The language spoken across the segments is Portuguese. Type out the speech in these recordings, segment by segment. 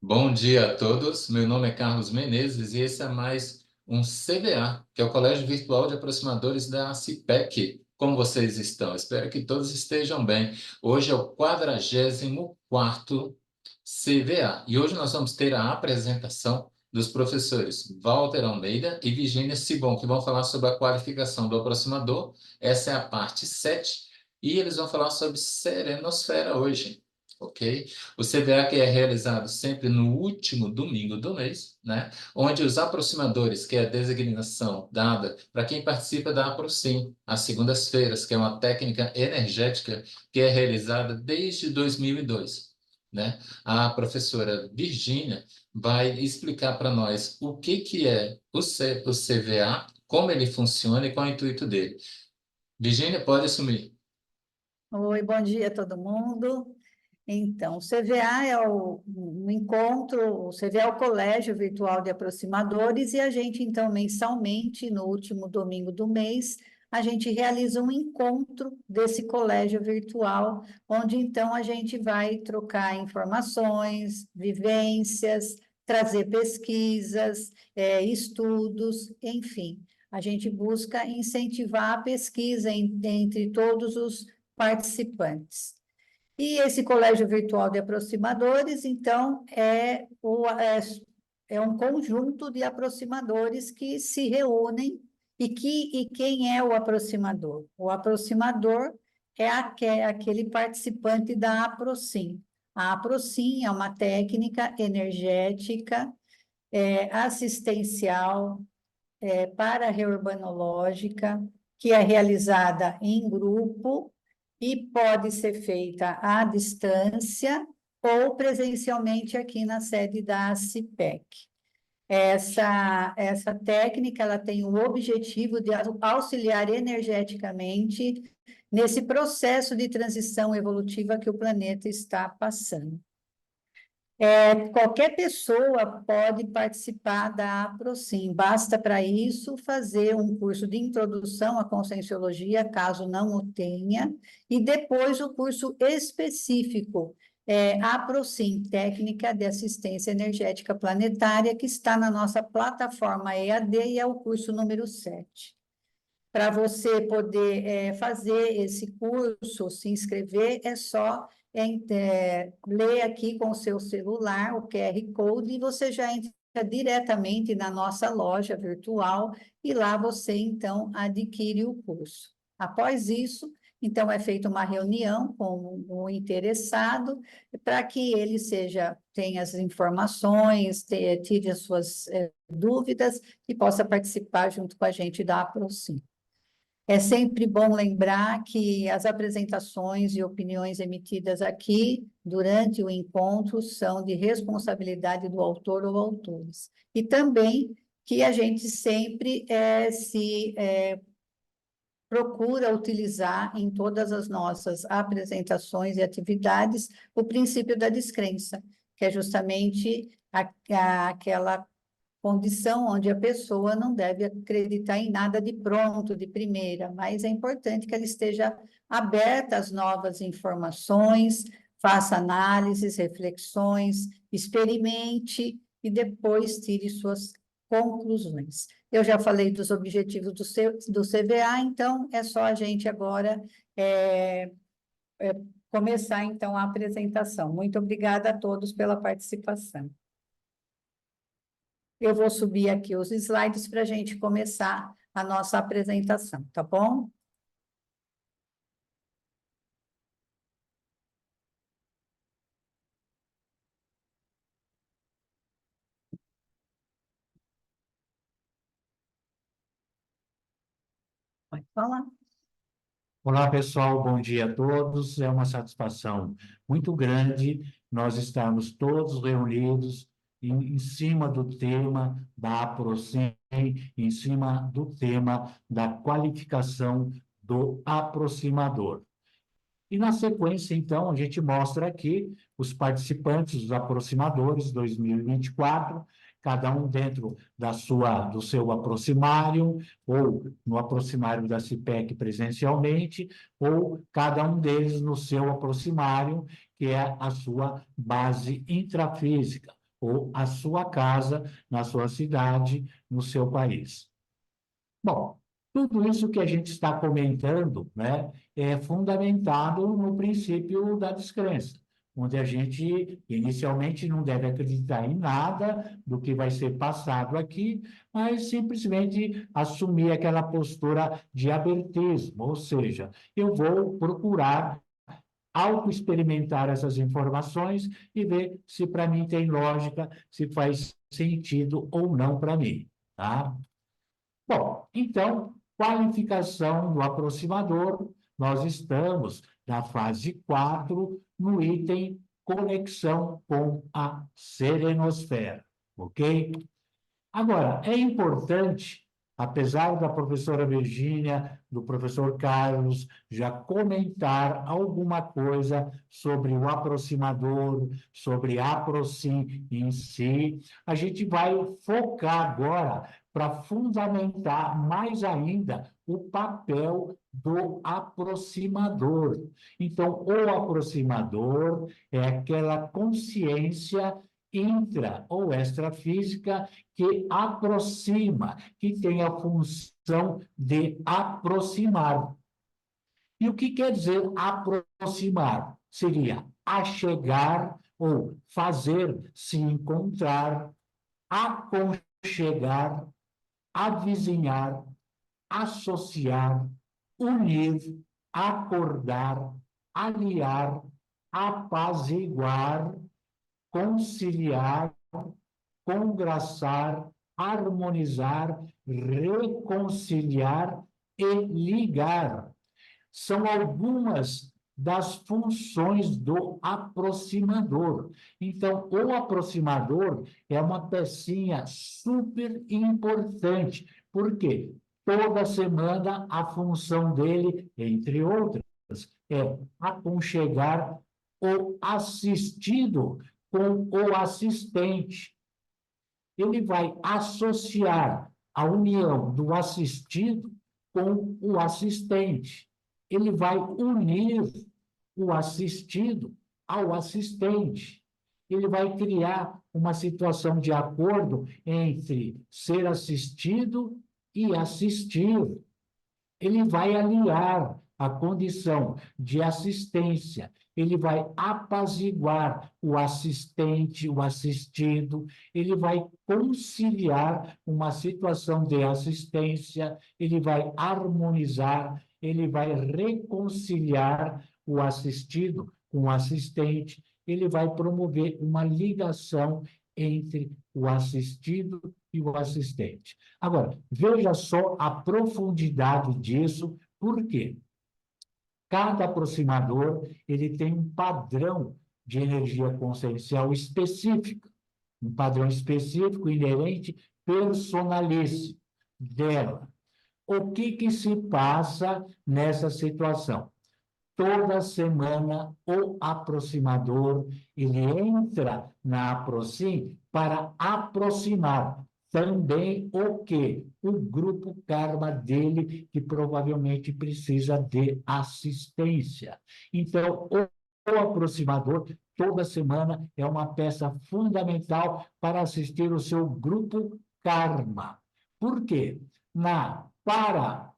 Bom dia a todos. Meu nome é Carlos Menezes e esse é mais um CVA, que é o Colégio Virtual de Aproximadores da CIPEC. Como vocês estão? Espero que todos estejam bem. Hoje é o 44º CVA e hoje nós vamos ter a apresentação dos professores Walter Almeida e Virgínia Sibon, que vão falar sobre a qualificação do aproximador. Essa é a parte 7 e eles vão falar sobre serenosfera hoje. Ok? O CVA que é realizado sempre no último domingo do mês, né? Onde os aproximadores, que é a designação dada para quem participa da APROCIM, às segundas-feiras, que é uma técnica energética que é realizada desde 2002. Né? A professora Virgínia vai explicar para nós o que é o CVA, como ele funciona e qual é o intuito dele. Virgínia, pode assumir. Oi, bom dia a todo mundo. Então, o CVA é um encontro, o CVA é o Colégio Virtual de Aproximadores, e a gente, então, mensalmente, no último domingo do mês, a gente realiza um encontro desse colégio virtual, onde, então, a gente vai trocar informações, vivências, trazer pesquisas, estudos, enfim. A gente busca incentivar a pesquisa entre todos os participantes. E esse colégio virtual de aproximadores, então, é um conjunto de aproximadores que se reúnem. E quem é o aproximador? O aproximador é aquele participante da APROCIM. A APROCIM é uma técnica energética, assistencial, para-reurbanológica, que é realizada em grupo e pode ser feita à distância ou presencialmente aqui na sede da CIPEC. Essa técnica ela tem o objetivo de auxiliar energeticamente nesse processo de transição evolutiva que o planeta está passando. Qualquer pessoa pode participar da APROCIM, basta para isso fazer um curso de introdução à Conscienciologia, caso não o tenha, e depois o curso específico, APROCIM, Técnica de Assistência Energética Planetária, que está na nossa plataforma EAD e é o curso número 7. Para você poder fazer esse curso, se inscrever, é só ler aqui com o seu celular o QR Code e você já entra diretamente na nossa loja virtual e lá você, então, adquire o curso. Após isso, então, é feita uma reunião com o interessado para que ele tenha as informações, tire as suas dúvidas e possa participar junto com a gente da APROCIM. É sempre bom lembrar que as apresentações e opiniões emitidas aqui durante o encontro são de responsabilidade do autor ou autores. E também que a gente sempre procura utilizar em todas as nossas apresentações e atividades o princípio da descrença, que é justamente aquela condição onde a pessoa não deve acreditar em nada de pronto, de primeira, mas é importante que ela esteja aberta às novas informações, faça análises, reflexões, experimente e depois tire suas conclusões. Eu já falei dos objetivos do CVA, então é só a gente agora começar então a apresentação. Muito obrigada a todos pela participação. Eu vou subir aqui os slides para a gente começar a nossa apresentação, tá bom? Pode falar. Olá, pessoal, bom dia a todos. É uma satisfação muito grande nós estarmos todos reunidos em cima do tema da APROCIM, em cima do tema da qualificação do aproximador. E, na sequência, então, a gente mostra aqui os participantes dos aproximadores 2024, cada um dentro do seu aproximário, ou no aproximário da CIPEC presencialmente, ou cada um deles no seu aproximário, que é a sua base intrafísica, ou a sua casa, na sua cidade, no seu país. Bom, tudo isso que a gente está comentando, né, é fundamentado no princípio da descrença, onde a gente inicialmente não deve acreditar em nada do que vai ser passado aqui, mas simplesmente assumir aquela postura de abertismo, ou seja, eu vou procurar auto-experimentar essas informações e ver se para mim tem lógica, se faz sentido ou não para mim, tá? Bom, então, qualificação do aproximador, nós estamos na fase 4, no item conexão com a serenosfera, ok? Agora, é importante, apesar da professora Virgínia, do professor Carlos, já comentar alguma coisa sobre o aproximador, sobre a Aprosim em si, a gente vai focar agora para fundamentar mais ainda o papel do aproximador. Então, o aproximador é aquela consciência intra ou extrafísica que aproxima, que tem a função de aproximar. E o que quer dizer aproximar? Seria achegar ou fazer se encontrar, aconchegar, avizinhar, associar, unir, acordar, aliar, apaziguar, conciliar, congraçar, harmonizar, reconciliar e ligar. São algumas das funções do aproximador. Então, o aproximador é uma pecinha super importante. Por quê? Toda semana a função dele, entre outras, é aconchegar o assistido com o assistente. Ele vai associar a união do assistido com o assistente. Ele vai unir o assistido ao assistente. Ele vai criar uma situação de acordo entre ser assistido e assistir. Ele vai aliar a condição de assistência, ele vai apaziguar o assistente, o assistido, ele vai conciliar uma situação de assistência, ele vai harmonizar, ele vai reconciliar o assistido com o assistente, ele vai promover uma ligação entre o assistido e o assistente. Agora, veja só a profundidade disso, por quê? Cada aproximador ele tem um padrão de energia consciencial específica, um padrão específico, inerente, personalíssimo dela. O que se passa nessa situação? Toda semana, o aproximador, ele entra na Aprosim para aproximar também o quê? O grupo karma dele, que provavelmente precisa de assistência. Então, o aproximador, toda semana, é uma peça fundamental para assistir o seu grupo karma. Por quê? Para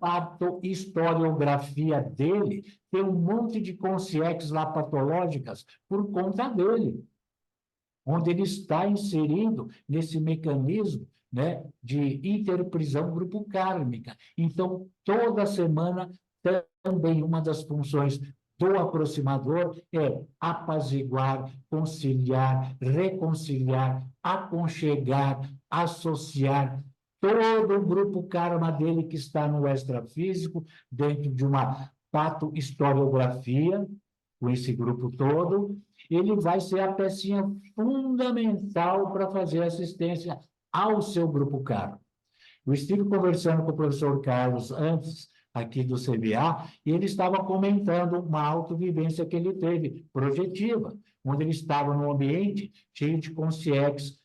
a historiografia dele, tem um monte de consciências lá patológicas por conta dele, onde ele está inserido nesse mecanismo, né, de interprisão grupo kármica. Então, toda semana, também uma das funções do aproximador é apaziguar, conciliar, reconciliar, aconchegar, associar todo o grupo karma dele que está no extrafísico, dentro de uma patohistoriografia, com esse grupo todo, ele vai ser a pecinha fundamental para fazer assistência ao seu grupo karma. Eu estive conversando com o professor Carlos antes, aqui do CBA, e ele estava comentando uma autovivência que ele teve, projetiva, onde ele estava num ambiente cheio de consciências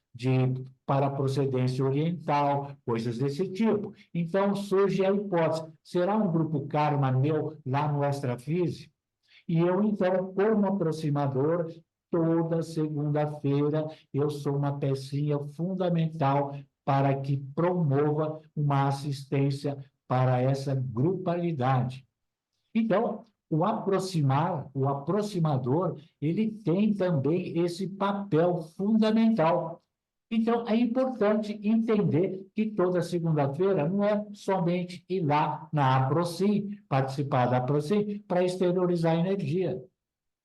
para procedência oriental, coisas desse tipo. Então, surge a hipótese, será um grupo karma meu lá no extrafísico? E eu, então, como aproximador, toda segunda-feira, eu sou uma pecinha fundamental para que promova uma assistência para essa grupalidade. Então, o aproximador, ele tem também esse papel fundamental. Então, é importante entender que toda segunda-feira não é somente ir lá na APROCIM, participar da APROCIM, para exteriorizar energia.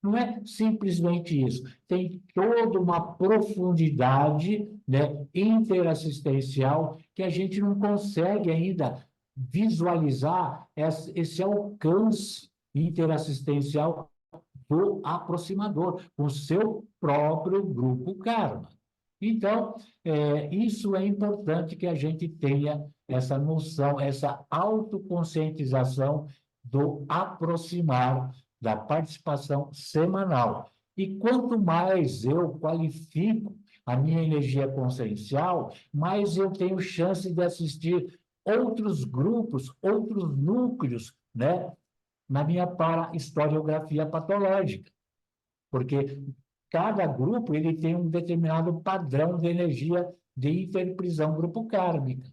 Não é simplesmente isso. Tem toda uma profundidade, né, interassistencial que a gente não consegue ainda visualizar esse alcance interassistencial do aproximador, com o seu próprio grupo Karma. Então, isso é importante que a gente tenha essa noção, essa autoconscientização do aproximar, da participação semanal. E quanto mais eu qualifico a minha energia consciencial, mais eu tenho chance de assistir outros grupos, outros núcleos, né, na minha para-historiografia patológica. Porque cada grupo ele tem um determinado padrão de energia de interprisão grupo kármica.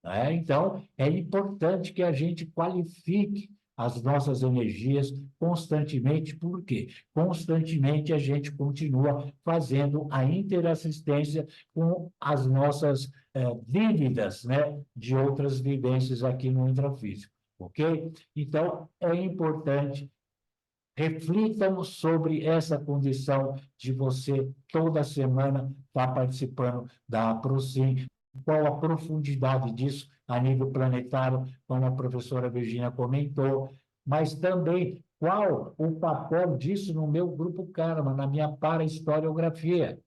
Né? Então, é importante que a gente qualifique as nossas energias constantemente, porque constantemente a gente continua fazendo a interassistência com as nossas dívidas, né, de outras vivências aqui no intrafísico, ok? Então, é importante reflitam sobre essa condição de você toda semana estar participando da APROCIM, qual a profundidade disso a nível planetário, como a professora Virginia comentou, mas também qual o papel disso no meu grupo Karma, na minha para-historiografia.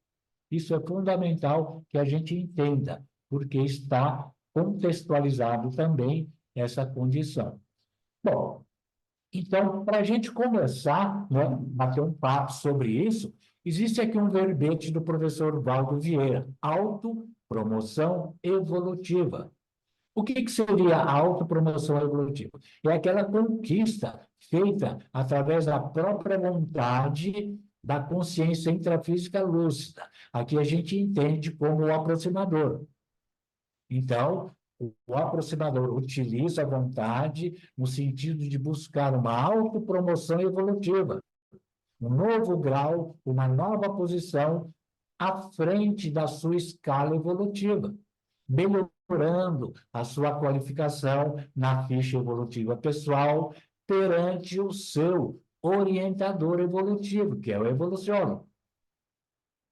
Isso é fundamental que a gente entenda, porque está contextualizado também essa condição. Bom, então, para a gente começar, né, bater um papo sobre isso, existe aqui um verbete do professor Valdo Vieira, autopromoção evolutiva. O que seria a autopromoção evolutiva? É aquela conquista feita através da própria vontade da consciência intrafísica lúcida. Aqui a gente entende como o aproximador. Então, o aproximador utiliza a vontade no sentido de buscar uma autopromoção evolutiva, um novo grau, uma nova posição à frente da sua escala evolutiva, melhorando a sua qualificação na ficha evolutiva pessoal perante o seu orientador evolutivo, que é o evoluciono,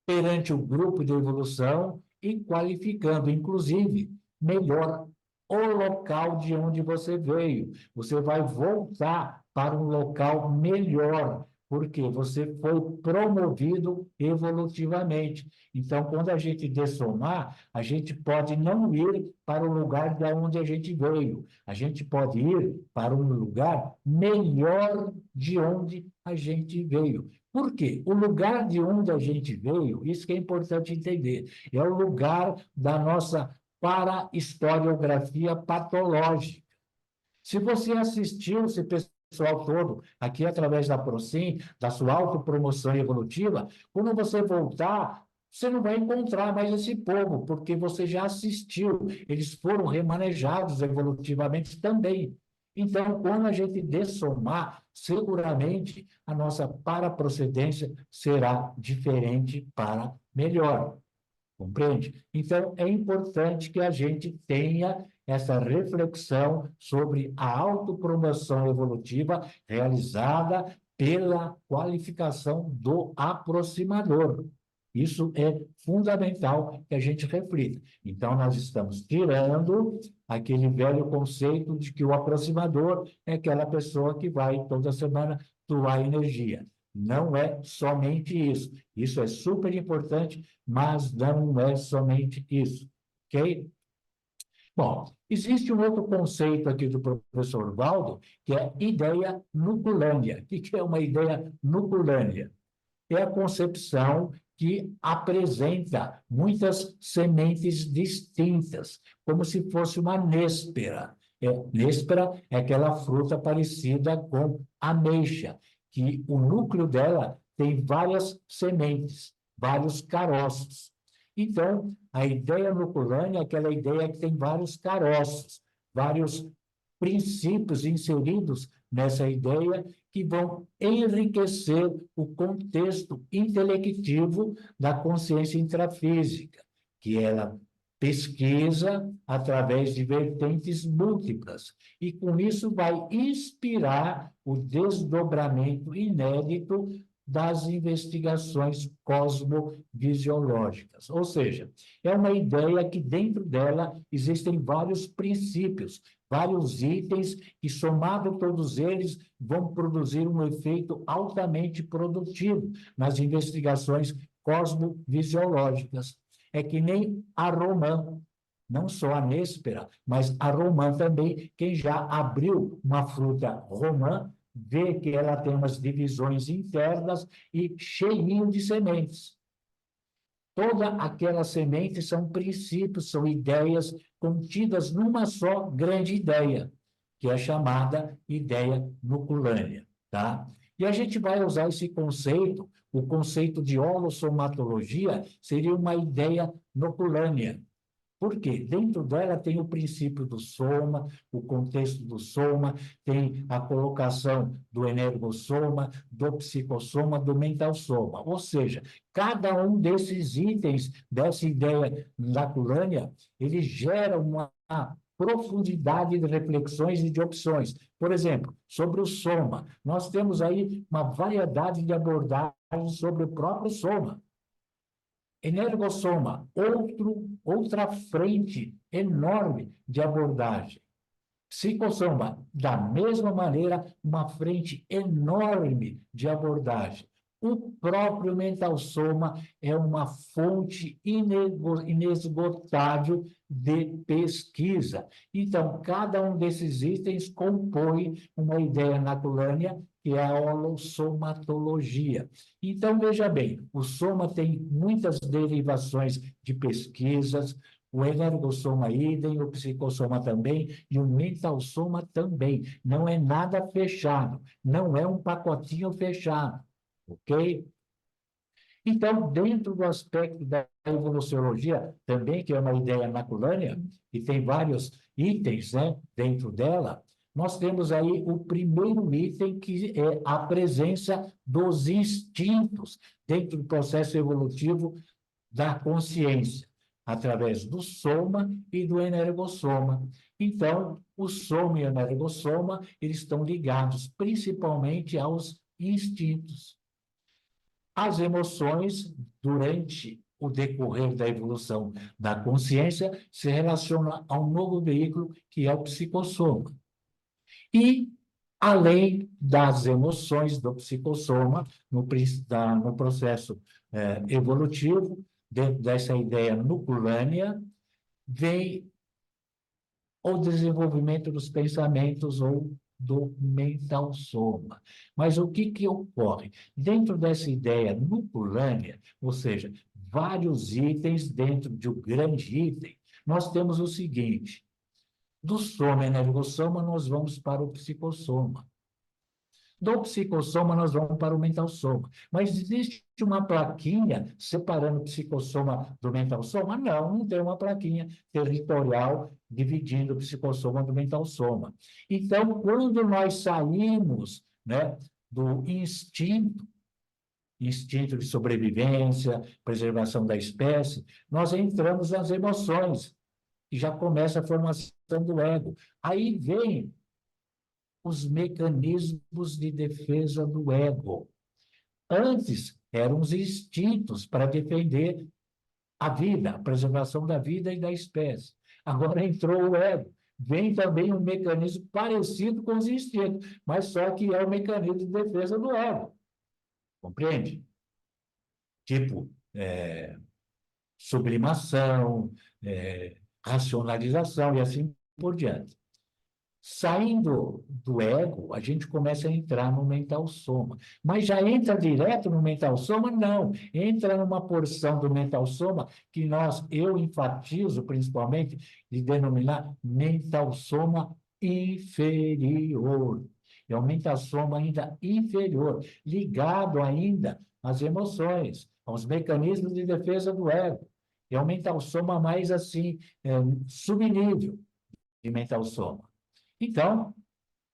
perante o grupo de evolução e qualificando, inclusive, melhor o local de onde você veio. Você vai voltar para um local melhor, porque você foi promovido evolutivamente. Então, quando a gente dessomar, a gente pode não ir para o lugar de onde a gente veio. A gente pode ir para um lugar melhor de onde a gente veio. Por quê? O lugar de onde a gente veio, isso que é importante entender, é o lugar da nossa para-historiografia patológica. Se você assistiu esse pessoal todo aqui através da APROCIM, da sua autopromoção evolutiva, quando você voltar, você não vai encontrar mais esse povo, porque você já assistiu, eles foram remanejados evolutivamente também. Então, quando a gente dessomar, seguramente a nossa paraprocedência será diferente para melhor. Compreende? Então, é importante que a gente tenha essa reflexão sobre a autopromoção evolutiva realizada pela qualificação do aproximador. Isso é fundamental que a gente reflita. Então, nós estamos tirando aquele velho conceito de que o aproximador é aquela pessoa que vai toda semana doar energia. Não é somente isso. Isso é super importante, mas não é somente isso. Ok? Bom, existe um outro conceito aqui do professor Valdo, que é ideia nuculânea. O que é uma ideia nuculânea? É a concepção que apresenta muitas sementes distintas, como se fosse uma néspera. Néspera é aquela fruta parecida com ameixa, que o núcleo dela tem várias sementes, vários caroços. Então, a ideia nuclear é aquela ideia que tem vários caroços, vários princípios inseridos nessa ideia que vão enriquecer o contexto intelectivo da consciência intrafísica, que ela pesquisa através de vertentes múltiplas, e com isso vai inspirar o desdobramento inédito das investigações cosmovisiológicas. Ou seja, é uma ideia que dentro dela existem vários princípios, vários itens que, somado todos eles, vão produzir um efeito altamente produtivo nas investigações cosmovisiológicas. É que nem a romã, não só a néspera, mas a romã também, quem já abriu uma fruta romã, vê que ela tem umas divisões internas e cheinho de sementes. Toda aquela semente são princípios, são ideias contidas numa só grande ideia, que é chamada ideia nuclear, tá? E a gente vai usar esse conceito, o conceito de holossomatologia seria uma ideia nuclear. Por quê? Dentro dela tem o princípio do soma, o contexto do soma, tem a colocação do energossoma, do psicossoma, do mental soma. Ou seja, cada um desses itens, dessa ideia laculânea, ele gera uma profundidade de reflexões e de opções. Por exemplo, sobre o soma, nós temos aí uma variedade de abordagens sobre o próprio soma. Energossoma, outra frente enorme de abordagem. Psicossoma, da mesma maneira, uma frente enorme de abordagem. O próprio mental soma é uma fonte inesgotável de pesquisa. Então, cada um desses itens compõe uma ideia naculânea, que é a holossomatologia. Então, veja bem, o soma tem muitas derivações de pesquisas, o energossoma idem, o psicossoma também, e o mental soma também. Não é nada fechado, não é um pacotinho fechado, ok? Então, dentro do aspecto da evoluciologia, também, que é uma ideia naculânea, e tem vários itens, né, dentro dela, nós temos aí o primeiro item, que é a presença dos instintos dentro do processo evolutivo da consciência, através do soma e do energossoma. Então, o soma e o energossoma, eles estão ligados principalmente aos instintos. As emoções, durante o decorrer da evolução da consciência, se relacionam a um novo veículo, que é o psicossoma. E, além das emoções do psicossoma, no processo evolutivo, dentro dessa ideia nuclear, vem o desenvolvimento dos pensamentos ou do mental soma. Mas o que ocorre? Dentro dessa ideia nuclear, ou seja, vários itens dentro de um grande item, nós temos o seguinte: do soma e energossoma, nós vamos para o psicossoma. Do psicossoma, nós vamos para o mental soma. Mas existe uma plaquinha separando o psicossoma do mental soma? Não, não tem uma plaquinha territorial dividindo o psicossoma do mental soma. Então, quando nós saímos, né, do instinto de sobrevivência, preservação da espécie, nós entramos nas emoções, e já começa a formação do ego. Aí vem os mecanismos de defesa do ego. Antes, eram os instintos para defender a vida, a preservação da vida e da espécie. Agora entrou o ego. Vem também um mecanismo parecido com os instintos, mas só que é o mecanismo de defesa do ego. Compreende? Tipo, sublimação, racionalização e assim por diante. Saindo do ego, a gente começa a entrar no mental soma. Mas já entra direto no mental soma? Não. Entra numa porção do mental soma que eu enfatizo principalmente de denominar mental soma inferior. é um mental soma ainda inferior, ligado ainda às emoções, aos mecanismos de defesa do ego. É um mental soma mais assim, subnível de mental soma. Então,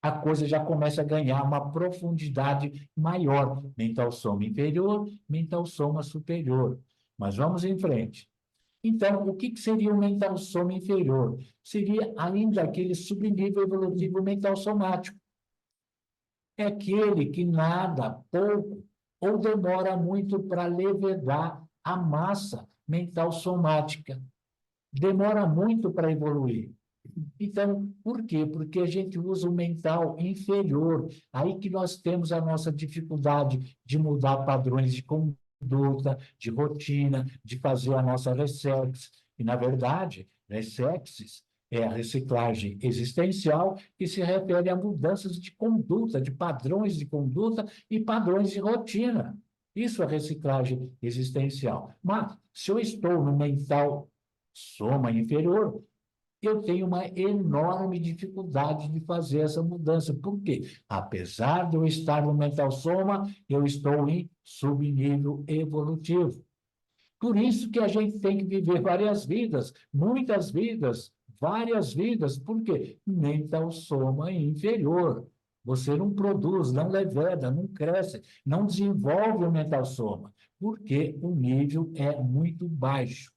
a coisa já começa a ganhar uma profundidade maior. Mental soma inferior, mental soma superior. Mas vamos em frente. Então, o que seria o mental soma inferior? Seria ainda aquele subnível evolutivo mental somático. É aquele que nada, pouco, ou demora muito para levedar a massa mental somática. Demora muito para evoluir. Então, por quê? Porque a gente usa o mental inferior. Aí que nós temos a nossa dificuldade de mudar padrões de conduta, de rotina, de fazer a nossa ressex. E, na verdade, ressexes é a reciclagem existencial que se refere a mudanças de conduta, de padrões de conduta e padrões de rotina. Isso é reciclagem existencial. Mas, se eu estou no mental soma inferior, eu tenho uma enorme dificuldade de fazer essa mudança. Por quê? Apesar de eu estar no mental soma, eu estou em subnível evolutivo. Por isso que a gente tem que viver várias vidas, muitas vidas, várias vidas. Por quê? Mental soma inferior. Você não produz, não leveda, não cresce, não desenvolve o mental soma, porque o nível é muito baixo.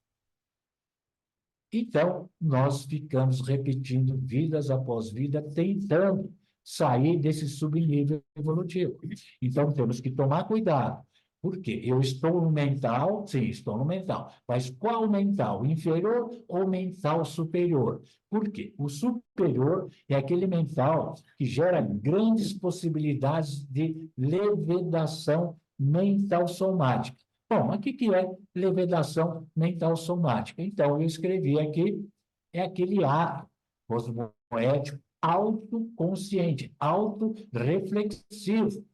Então, nós ficamos repetindo vidas após vida, tentando sair desse subnível evolutivo. Então, temos que tomar cuidado. Por quê? Eu estou no mental? Sim, estou no mental. Mas qual mental? Inferior ou mental superior? Por quê? O superior é aquele mental que gera grandes possibilidades de levedação mental somática. Bom, mas o que é levedação mental somática? Então, eu escrevi aqui, é aquele ato cosmoético autoconsciente, autorreflexivo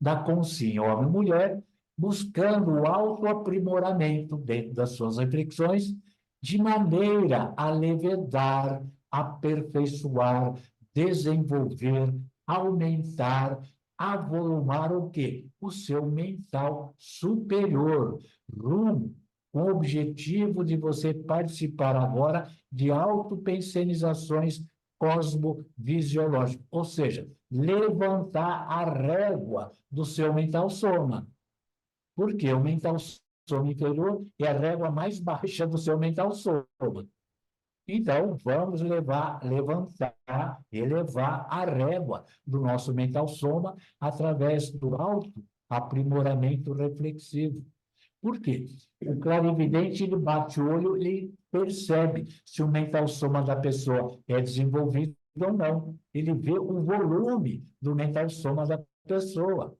da consciência, homem e mulher, buscando o autoaprimoramento dentro das suas reflexões, de maneira a levedar, aperfeiçoar, desenvolver, aumentar, avolumar o quê? O seu mental superior, rumo, com o objetivo de você participar agora de autopensenizações cosmovisiológicas, ou seja, levantar a régua do seu mental soma. Porque o mental soma inferior é a régua mais baixa do seu mental soma. Então, vamos levantar, elevar a régua do nosso mental soma através do autoaprimoramento reflexivo. Por quê? O clarividente, ele bate o olho, ele percebe se o mental soma da pessoa é desenvolvido ou não. Ele vê o volume do mental soma da pessoa.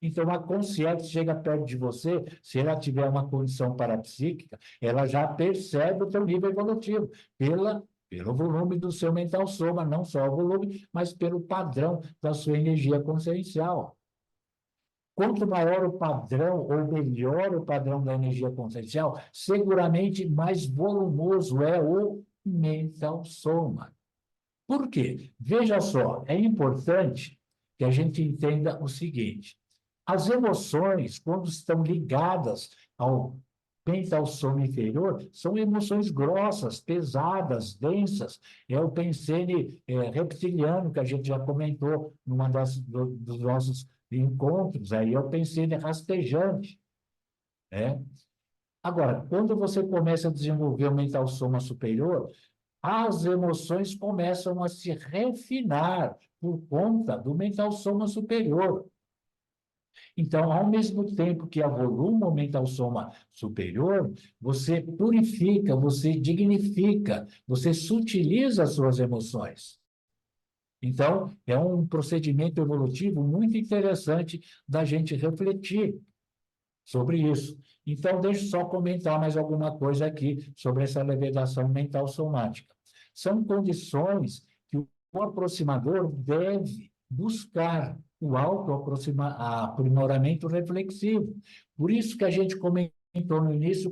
Então, a consciência chega perto de você, se ela tiver uma condição parapsíquica, ela já percebe o teu nível evolutivo, pelo volume do seu mental soma, não só o volume, mas pelo padrão da sua energia consciencial. Quanto maior o padrão, ou melhor o padrão da energia consciencial, seguramente mais volumoso é o mental soma. Por quê? Veja só, é importante que a gente entenda o seguinte: as emoções, quando estão ligadas ao mental soma inferior, são emoções grossas, pesadas, densas. É o pensene reptiliano, que a gente já comentou numa dos nossos encontros, aí é o pensene rastejante. Né? Agora, quando você começa a desenvolver o mental soma superior, as emoções começam a se refinar por conta do mental soma superior. Então, ao mesmo tempo que avoluma o mental soma superior, você purifica, você dignifica, você sutiliza as suas emoções. Então, é um procedimento evolutivo muito interessante da gente refletir sobre isso. Então, deixa eu só comentar mais alguma coisa aqui sobre essa levedação mental somática. São condições que o aproximador deve buscar o autoaprimoramento reflexivo. Por isso que a gente comentou no início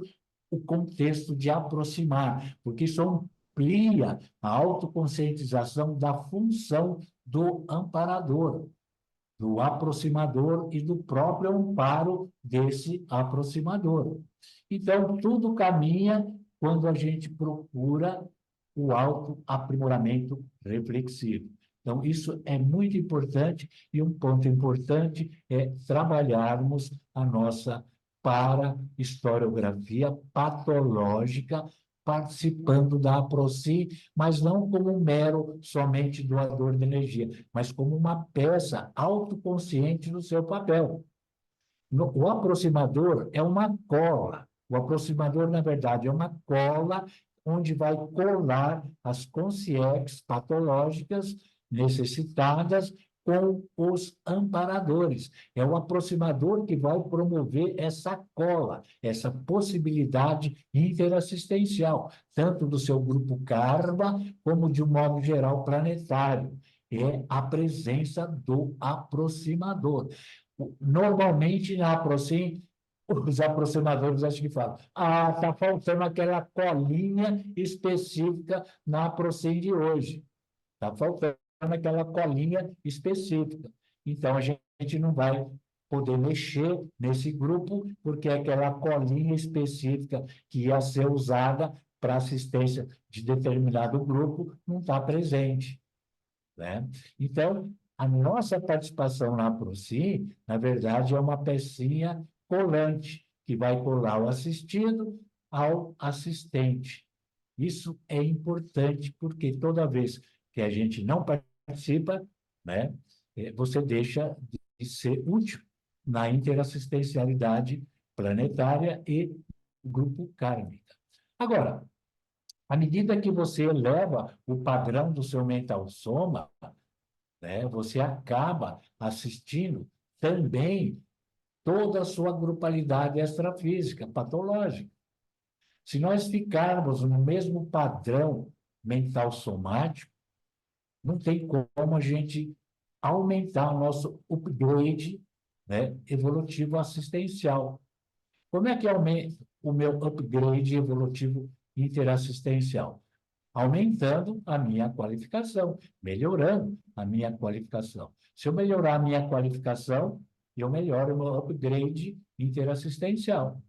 o contexto de aproximar, porque isso amplia a autoconscientização da função do amparador. do aproximador e do próprio amparo desse aproximador. Então, tudo caminha quando a gente procura o autoaprimoramento reflexivo. Então, isso é muito importante, e um ponto importante é trabalharmos a nossa para-historiografia patológica, participando da APROCIM, mas não como um mero somente doador de energia, mas como uma peça autoconsciente do seu papel. O aproximador é uma cola. O aproximador, na verdade, é uma cola onde vai colar as consciências patológicas necessitadas com os amparadores. É o aproximador que vai promover essa cola, essa possibilidade interassistencial, tanto do seu grupo Karma, como de um modo geral planetário. É a presença do aproximador. Normalmente, na APROCIM, os aproximadores acho que falam, está faltando aquela colinha específica na APROCIM de hoje. Está faltando aquela colinha específica. Então, a gente não vai poder mexer nesse grupo, porque aquela colinha específica que ia ser usada para assistência de determinado grupo não está presente, né? Então, a nossa participação na APROCIM, na verdade, é uma pecinha colante, que vai colar o assistido ao assistente. Isso é importante, porque toda vez que a gente não participa, né, você deixa de ser útil na interassistencialidade planetária e grupo kármica. Agora, à medida que você eleva o padrão do seu mental soma, né, você acaba assistindo também toda a sua grupalidade extrafísica, patológica. Se nós ficarmos no mesmo padrão mental somático, não tem como a gente aumentar o nosso upgrade, né, evolutivo assistencial. Como é que aumenta o meu upgrade evolutivo interassistencial? Aumentando a minha qualificação, melhorando a minha qualificação. Se eu melhorar a minha qualificação, eu melhoro o meu upgrade interassistencial.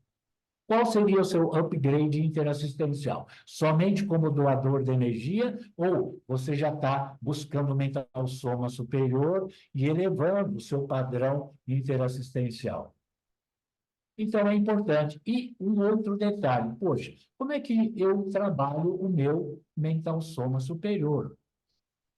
Qual seria o seu upgrade interassistencial? Somente como doador de energia, ou você já está buscando mental soma superior e elevando o seu padrão interassistencial? Então, é importante. E um outro detalhe, poxa, como é que eu trabalho o meu mental soma superior?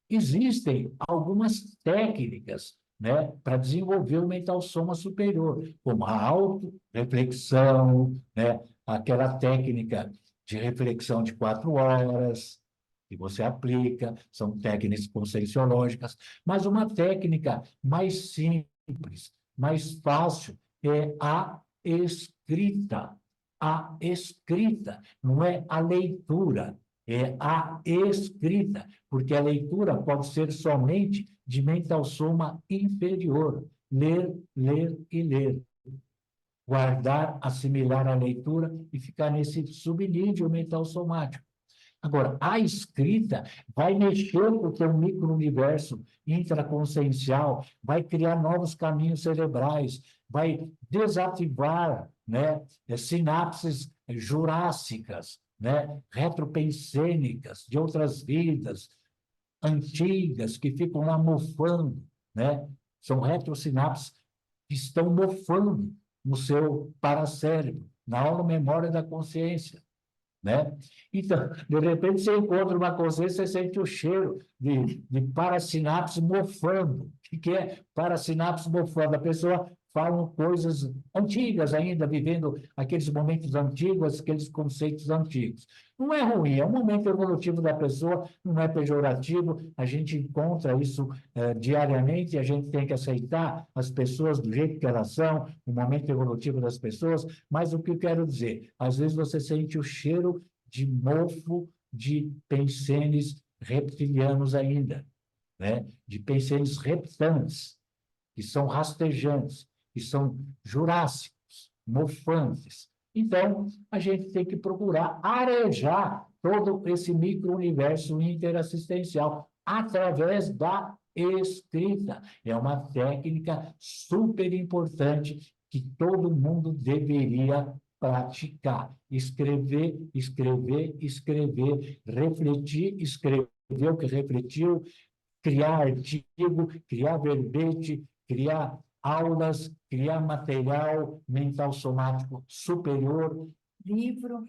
Existem algumas técnicas, né, para desenvolver o mental soma superior, como a auto-reflexão, né, aquela técnica de reflexão de 4 horas, que você aplica, são técnicas conscienciológicas, mas uma técnica mais simples, mais fácil, é a escrita. A escrita, não é a leitura, é a escrita, porque a leitura pode ser somente de mental soma inferior, ler, ler e ler. Guardar, assimilar a leitura e ficar nesse subnível mental somático. Agora, a escrita vai mexer com o teu micro-universo intraconsciencial, vai criar novos caminhos cerebrais, vai desativar, né, sinapses jurássicas, né, retropensênicas de outras vidas antigas que ficam lá mofando, né? São retrosinapses que estão mofando no seu paracérebro, na holomemória da consciência, né? Então, de repente, você encontra uma consciência, você sente o cheiro de parasinapse mofando. O que é parasinapse mofando? A pessoa fala coisas antigas ainda, vivendo aqueles momentos antigos, aqueles conceitos antigos. Não é ruim, é um momento evolutivo da pessoa, não é pejorativo, a gente encontra isso diariamente, a gente tem que aceitar as pessoas do jeito que elas são, o momento evolutivo das pessoas, mas o que eu quero dizer, às vezes você sente o cheiro de mofo de pensenes reptilianos ainda, né? De pensenes reptantes, que são rastejantes, que são jurássicos, mofantes. Então, a gente tem que procurar arejar todo esse micro-universo interassistencial através da escrita. É uma técnica super importante que todo mundo deveria praticar. Escrever, escrever, escrever, refletir, escrever o que refletiu, criar artigo, criar verbete, criar aulas, criar material mental somático superior, livro,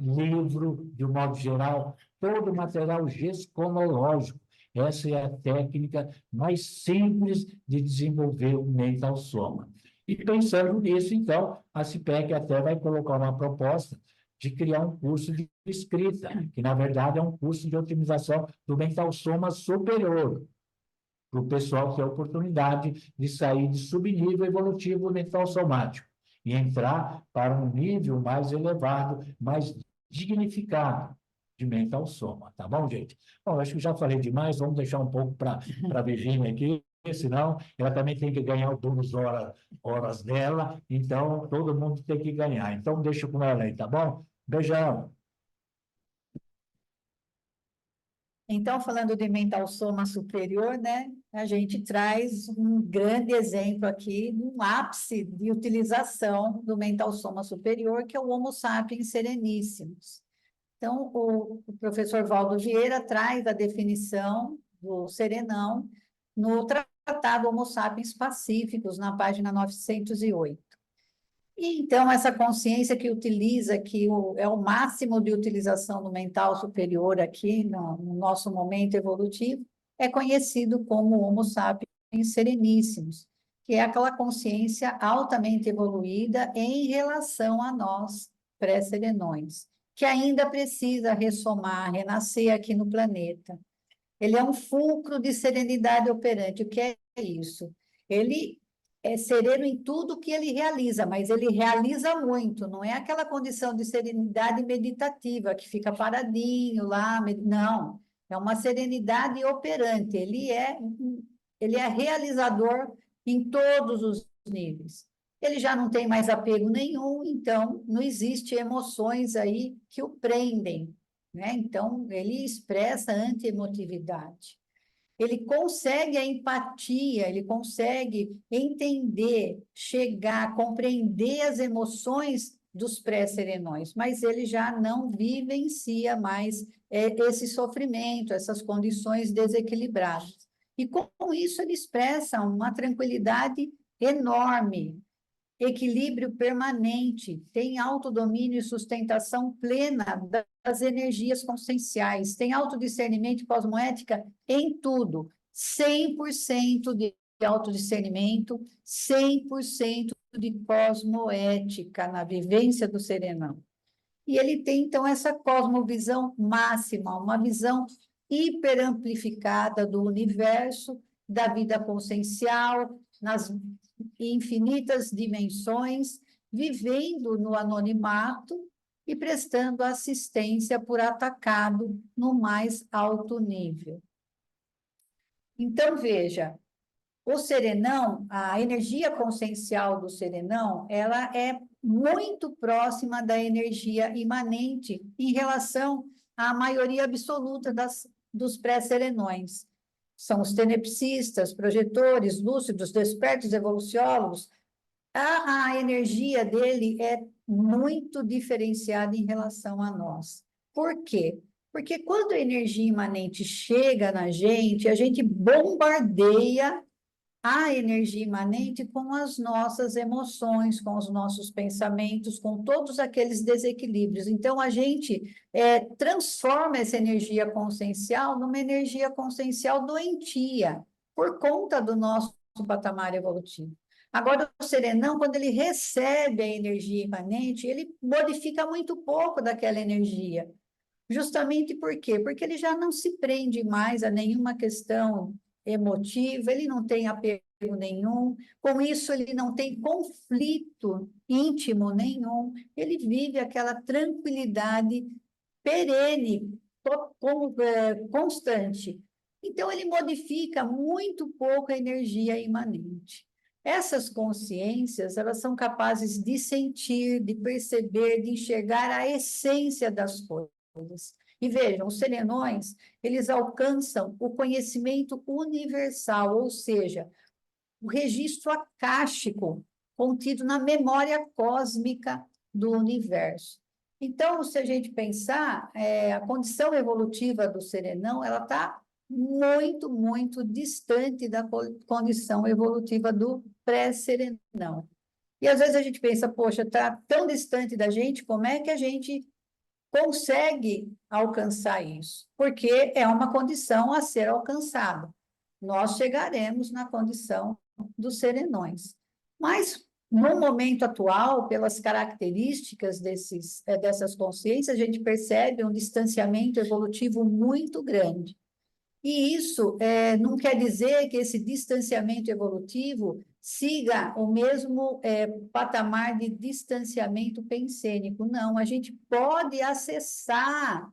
de um modo geral, todo material gescolológico. Essa é a técnica mais simples de desenvolver o mental soma. E pensando nisso, então, a CIPEC até vai colocar uma proposta de criar um curso de escrita, que, na verdade, é um curso de otimização do mental soma superior, para o pessoal ter a oportunidade de sair de subnível evolutivo mental somático e entrar para um nível mais elevado, mais dignificado de mental soma, tá bom, gente? Bom, acho que já falei demais, vamos deixar um pouco para a Virgínia aqui, senão ela também tem que ganhar o bônus horas dela, então todo mundo tem que ganhar. Então deixa com ela aí, tá bom? Beijão. Então, falando de mental soma superior, né, a gente traz um grande exemplo aqui, um ápice de utilização do mental soma superior, que é o Homo sapiens sereníssimos. Então, o professor Valdo Vieira traz a definição do serenão no Tratado Homo sapiens Pacíficos, na página 908. E, então, essa consciência que utiliza, é o máximo de utilização do mental superior aqui, no nosso momento evolutivo, é conhecido como Homo sapiens sereníssimos, que é aquela consciência altamente evoluída em relação a nós, pré-serenões, que ainda precisa ressomar, renascer aqui no planeta. Ele é um fulcro de serenidade operante. O que é isso? Ele é sereno em tudo que ele realiza, mas ele realiza muito, não é aquela condição de serenidade meditativa, que fica paradinho lá, não. É uma serenidade operante, ele é realizador em todos os níveis. Ele já não tem mais apego nenhum, então não existe emoções aí que o prendem, né? Então, ele expressa antiemotividade. Ele consegue a empatia, ele consegue entender, chegar, compreender as emoções dos pré-serenões, mas ele já não vivencia mais esse sofrimento, essas condições desequilibradas. E com isso ele expressa uma tranquilidade enorme, equilíbrio permanente, tem autodomínio e sustentação plena das energias conscienciais, tem autodiscernimento e cosmoética em tudo, 100% de autodiscernimento, 100% de cosmoética na vivência do serenão. E ele tem, então, essa cosmovisão máxima, uma visão hiperamplificada do universo, da vida consciencial, nas infinitas dimensões, vivendo no anonimato e prestando assistência por atacado no mais alto nível. Então, veja, o serenão, a energia consciencial do serenão, ela é muito próxima da energia imanente em relação à maioria absoluta dos pré-serenões. São os tenepsistas, projetores, lúcidos, despertos, evoluciólogos. A energia dele é muito diferenciada em relação a nós. Por quê? Porque quando a energia imanente chega na gente, a gente bombardeia a energia imanente com as nossas emoções, com os nossos pensamentos, com todos aqueles desequilíbrios. Então, a gente transforma essa energia consciencial numa energia consciencial doentia, por conta do nosso patamar evolutivo. Agora, o serenão, quando ele recebe a energia imanente, ele modifica muito pouco daquela energia. Justamente por quê? Porque ele já não se prende mais a nenhuma questão emotiva, ele não tem apego nenhum, com isso ele não tem conflito íntimo nenhum, ele vive aquela tranquilidade perene, constante. Então, ele modifica muito pouco a energia imanente. Essas consciências, elas são capazes de sentir, de perceber, de enxergar a essência das coisas. E vejam, os serenões, eles alcançam o conhecimento universal, ou seja, o registro acástico contido na memória cósmica do universo. Então, se a gente pensar, a condição evolutiva do serenão, ela está muito, muito distante da condição evolutiva do pré-serenão. E às vezes a gente pensa, poxa, está tão distante da gente, como é que a gente consegue alcançar isso? Porque é uma condição a ser alcançada. Nós chegaremos na condição dos serenões. Mas, no momento atual, pelas características dessas consciências, a gente percebe um distanciamento evolutivo muito grande. E isso não quer dizer que esse distanciamento evolutivo siga o mesmo patamar de distanciamento pensênico. Não, a gente pode acessar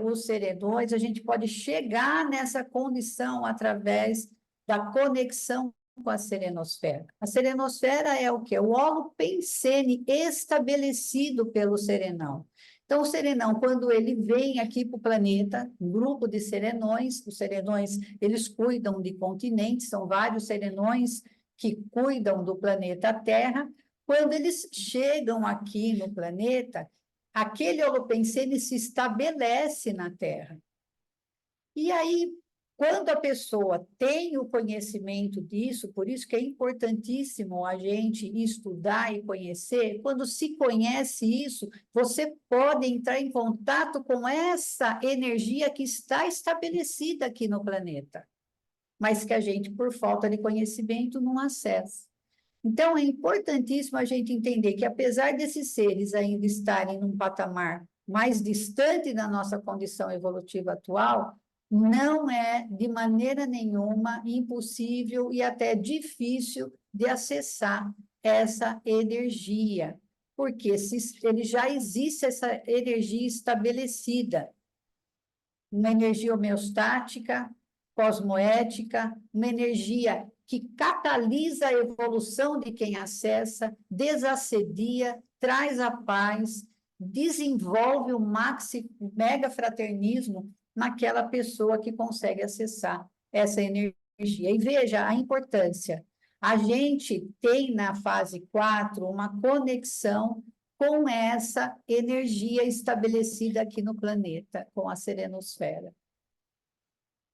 os serenões, a gente pode chegar nessa condição através da conexão com a serenosfera. A serenosfera é o quê? O olo pensene estabelecido pelo serenão. Então, o serenão, quando ele vem aqui para o planeta, um grupo de serenões, os serenões, eles cuidam de continentes, são vários serenões que cuidam do planeta Terra. Quando eles chegam aqui no planeta, aquele holopensene se estabelece na Terra. E aí, quando a pessoa tem o conhecimento disso, por isso que é importantíssimo a gente estudar e conhecer, quando se conhece isso, você pode entrar em contato com essa energia que está estabelecida aqui no planeta, mas que a gente, por falta de conhecimento, não acessa. Então, é importantíssimo a gente entender que, apesar desses seres ainda estarem num patamar mais distante da nossa condição evolutiva atual, não é, de maneira nenhuma, impossível e até difícil de acessar essa energia, porque ele já existe essa energia estabelecida, uma energia homeostática, cosmoética, uma energia que catalisa a evolução de quem acessa, desassedia, traz a paz, desenvolve o mega fraternismo naquela pessoa que consegue acessar essa energia. E veja a importância. A gente tem na fase 4 uma conexão com essa energia estabelecida aqui no planeta, com a serenosfera.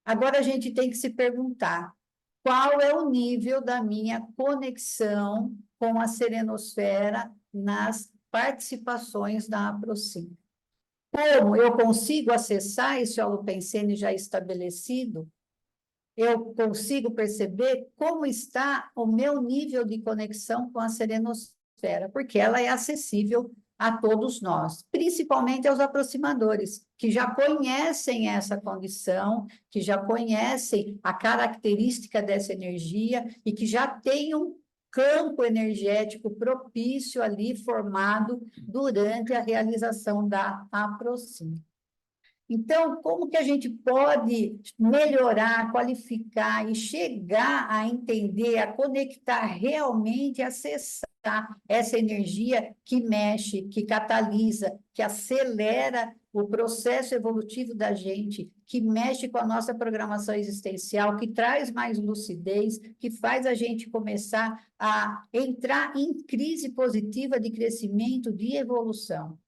Agora a gente tem que se perguntar, qual é o nível da minha conexão com a serenosfera nas participações da Aproxim? Como eu consigo acessar esse holopensene já estabelecido? Eu consigo perceber como está o meu nível de conexão com a serenosfera, porque ela é acessível a todos nós, principalmente aos aproximadores, que já conhecem essa condição, que já conhecem a característica dessa energia e que já têm um campo energético propício ali formado durante a realização da Aproxim. Então, como que a gente pode melhorar, qualificar e chegar a entender, a conectar realmente, acessar essa energia que mexe, que catalisa, que acelera o processo evolutivo da gente, que mexe com a nossa programação existencial, que traz mais lucidez, que faz a gente começar a entrar em crise positiva de crescimento, de evolução.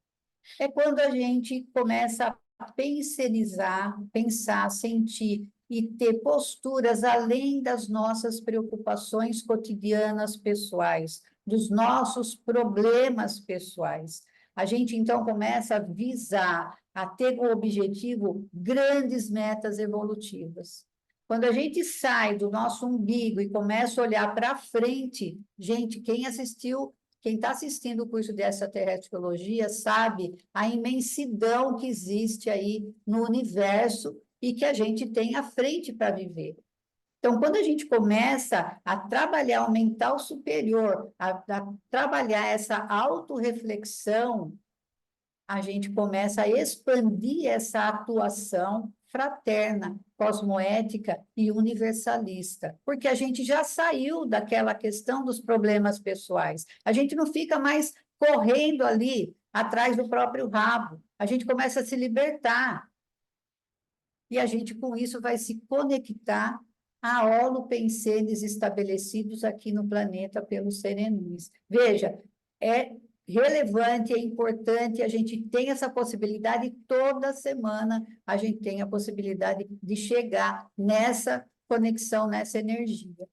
É quando a gente começa a pensionizar, pensar, sentir e ter posturas além das nossas preocupações cotidianas pessoais, dos nossos problemas pessoais. A gente, então, começa a visar, a ter como objetivo grandes metas evolutivas. Quando a gente sai do nosso umbigo e começa a olhar para frente, gente, quem está assistindo o curso de extraterrestriologia sabe a imensidão que existe aí no universo e que a gente tem à frente para viver. Então, quando a gente começa a trabalhar o mental superior, a trabalhar essa autorreflexão, a gente começa a expandir essa atuação fraterna, cosmoética e universalista, porque a gente já saiu daquela questão dos problemas pessoais. A gente não fica mais correndo ali atrás do próprio rabo. a gente começa a se libertar. E a gente, com isso, vai se conectar a holopensenes estabelecidos aqui no planeta pelos serenões. Veja, é relevante, é importante, a gente tem essa possibilidade, toda semana a gente tem a possibilidade de chegar nessa conexão, nessa energia.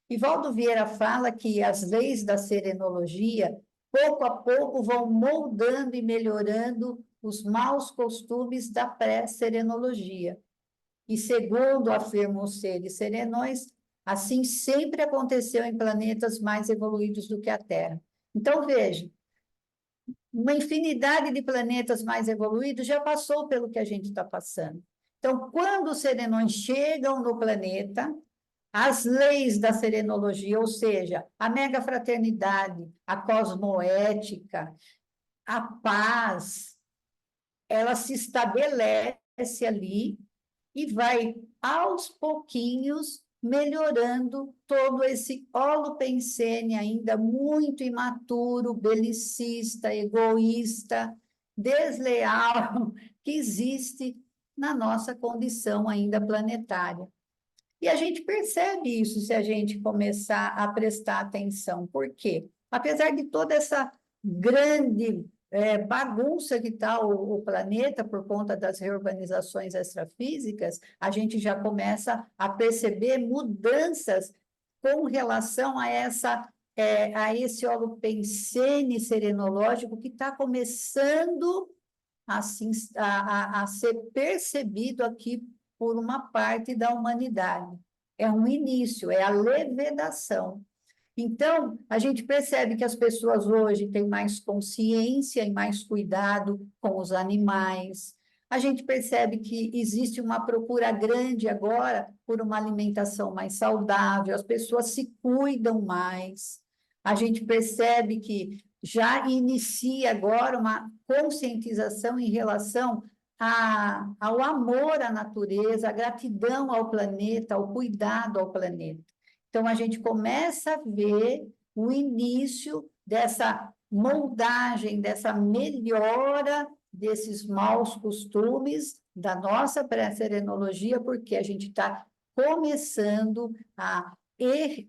E Valdo Vieira fala que as leis da serenologia, pouco a pouco, vão moldando e melhorando os maus costumes da pré-serenologia. E, segundo afirmam os seres serenões, assim sempre aconteceu em planetas mais evoluídos do que a Terra. Então, veja, uma infinidade de planetas mais evoluídos já passou pelo que a gente está passando. Então, quando os serenões chegam no planeta, as leis da serenologia, ou seja, a megafraternidade, a cosmoética, a paz, ela se estabelece ali e vai, aos pouquinhos, melhorando todo esse holopensene ainda muito imaturo, belicista, egoísta, desleal, que existe na nossa condição ainda planetária. E a gente percebe isso se a gente começar a prestar atenção. Por quê? Apesar de toda essa grande bagunça que está o planeta por conta das reorganizações extrafísicas, a gente já começa a perceber mudanças com relação a esse holopensene serenológico que está começando assim, a ser percebido aqui por uma parte da humanidade. É um início, é a levedação. Então, a gente percebe que as pessoas hoje têm mais consciência e mais cuidado com os animais. A gente percebe que existe uma procura grande agora por uma alimentação mais saudável, as pessoas se cuidam mais. A gente percebe que já inicia agora uma conscientização em relação ao amor à natureza, à gratidão ao planeta, ao cuidado ao planeta. Então, a gente começa a ver o início dessa moldagem, dessa melhora desses maus costumes da nossa pré-serenologia, porque a gente está começando a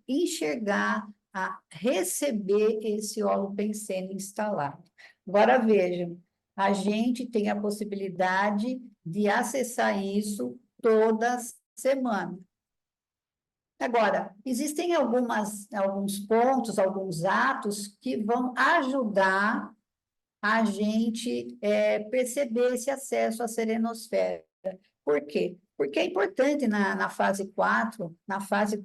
enxergar, a receber esse holopensene instalado. Agora, vejam, a gente tem a possibilidade de acessar isso toda semana. Agora, existem alguns pontos, alguns atos que vão ajudar a gente perceber esse acesso à serenosfera. Por quê? Porque é importante na fase 4, na fase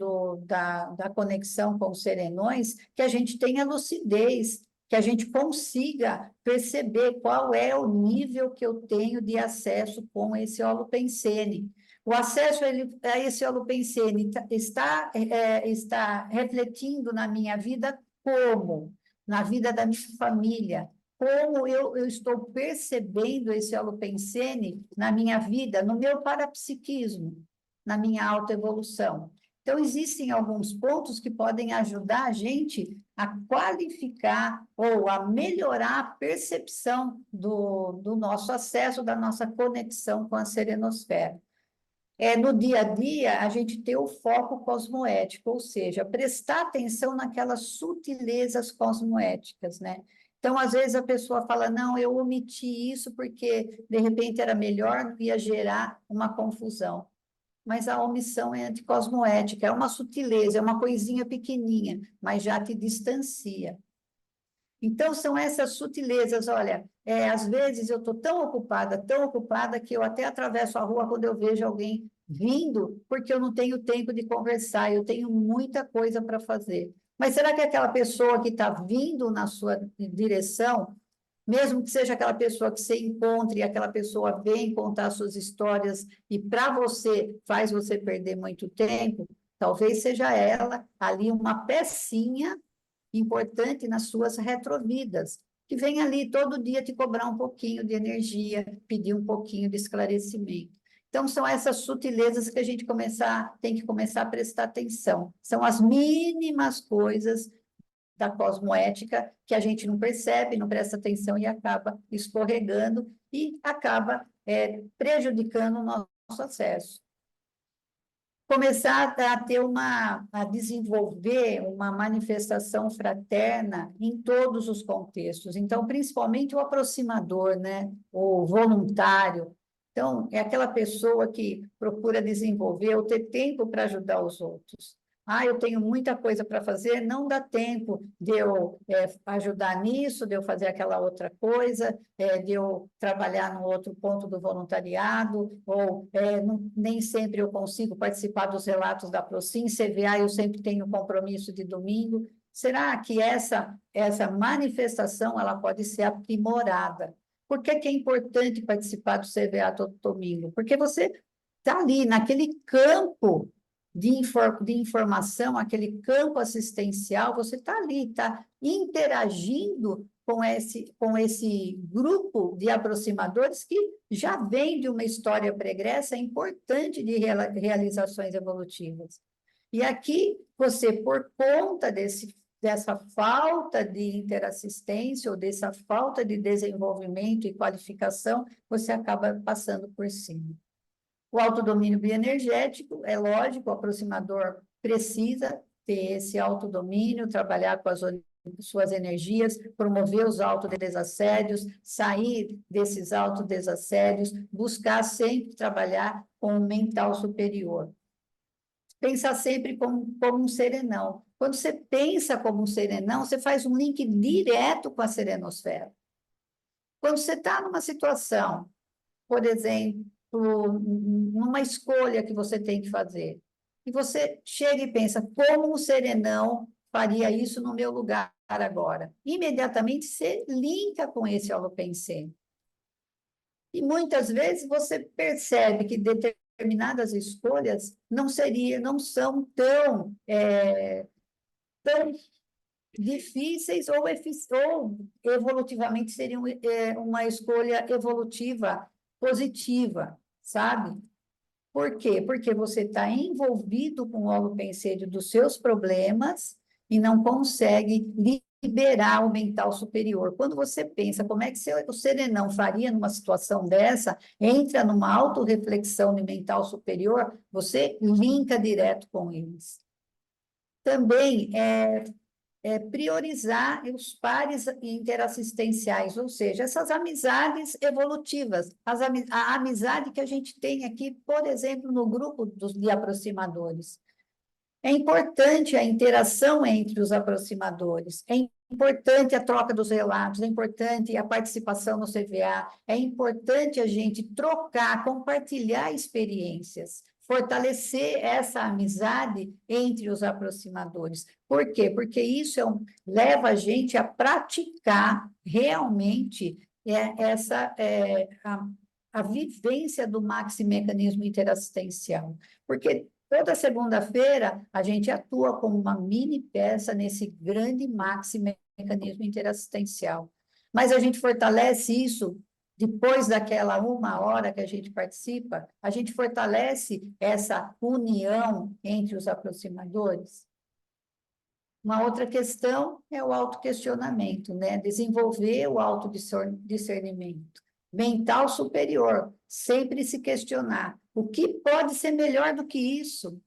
da conexão com os serenões, que a gente tenha lucidez, que a gente consiga perceber qual é o nível que eu tenho de acesso com esse holopensene. O acesso a esse holopensene está refletindo na minha vida como? Na vida da minha família. Como eu estou percebendo esse holopensene na minha vida, no meu parapsiquismo, na minha autoevolução. Então, existem alguns pontos que podem ajudar a gente a qualificar ou a melhorar a percepção do nosso acesso, da nossa conexão com a serenosfera. No dia a dia, a gente ter o foco cosmoético, ou seja, prestar atenção naquelas sutilezas cosmoéticas, né? Então, às vezes, a pessoa fala, não, eu omiti isso porque, de repente, era melhor, não ia gerar uma confusão. Mas a omissão é anticosmoética, é uma sutileza, é uma coisinha pequenininha, mas já te distancia. Então, são essas sutilezas, olha, às vezes eu estou tão ocupada, que eu até atravesso a rua quando eu vejo alguém vindo, porque eu não tenho tempo de conversar, eu tenho muita coisa para fazer. Mas será que aquela pessoa que está vindo na sua direção, mesmo que seja aquela pessoa que você encontre, e aquela pessoa vem contar suas histórias, e para você, faz você perder muito tempo, talvez seja ela ali uma pecinha importante nas suas retrovidas, que vem ali todo dia te cobrar um pouquinho de energia, pedir um pouquinho de esclarecimento. Então, são essas sutilezas que a gente tem que começar a prestar atenção. São as mínimas coisas da cosmoética que a gente não percebe, não presta atenção e acaba escorregando e acaba prejudicando o nosso acesso. Começar a desenvolver uma manifestação fraterna em todos os contextos. Então, principalmente o aproximador, né? O voluntário. Então, é aquela pessoa que procura desenvolver ou ter tempo para ajudar os outros. Eu tenho muita coisa para fazer, não dá tempo de eu ajudar nisso, de eu fazer aquela outra coisa, de eu trabalhar no outro ponto do voluntariado, ou nem sempre eu consigo participar dos relatos da Procim, CVA eu sempre tenho compromisso de domingo. Será que essa manifestação ela pode ser aprimorada? Por que que é importante participar do CVA todo domingo? Porque você está ali, naquele campo de informação, aquele campo assistencial, você está ali, está interagindo com esse grupo de aproximadores que já vem de uma história pregressa importante de realizações evolutivas. E aqui, você, por conta dessa falta de interassistência ou dessa falta de desenvolvimento e qualificação, você acaba passando por cima. O autodomínio bioenergético, é lógico, o aproximador precisa ter esse autodomínio, trabalhar com as suas energias, promover os autodesassédios, sair desses autodesassédios, buscar sempre trabalhar com o mental superior. Pensar sempre como um serenão. Quando você pensa como um serenão, você faz um link direto com a serenosfera. Quando você está numa situação, por exemplo, numa escolha que você tem que fazer, e você chega e pensa, como um serenão faria isso no meu lugar agora? Imediatamente você linka com esse holopensene. E muitas vezes você percebe que determinadas escolhas não são tão difíceis ou evolutivamente seriam uma escolha evolutiva positiva, sabe? Por quê? Porque você está envolvido com o holopensene dos seus problemas e não consegue liberar o mental superior. Quando você pensa como é que o serenão faria numa situação dessa, entra numa autorreflexão de mental superior, você linka direto com eles. Também priorizar os pares interassistenciais, ou seja, essas amizades evolutivas, a amizade que a gente tem aqui, por exemplo, no grupo de aproximadores. É importante a interação entre os aproximadores, é importante a troca dos relatos, é importante a participação no CVA, é importante a gente trocar, compartilhar experiências, fortalecer essa amizade entre os aproximadores. Por quê? Porque isso leva a gente a praticar realmente a vivência do maximecanismo interassistencial. Porque toda segunda-feira a gente atua como uma mini peça nesse grande maximecanismo interassistencial. Mas a gente fortalece isso depois daquela 1 hora que a gente participa, a gente fortalece essa união entre os aproximadores. Uma outra questão é o autoquestionamento, né? Desenvolver o autodiscernimento. Mental superior, sempre se questionar. O que pode ser melhor do que isso?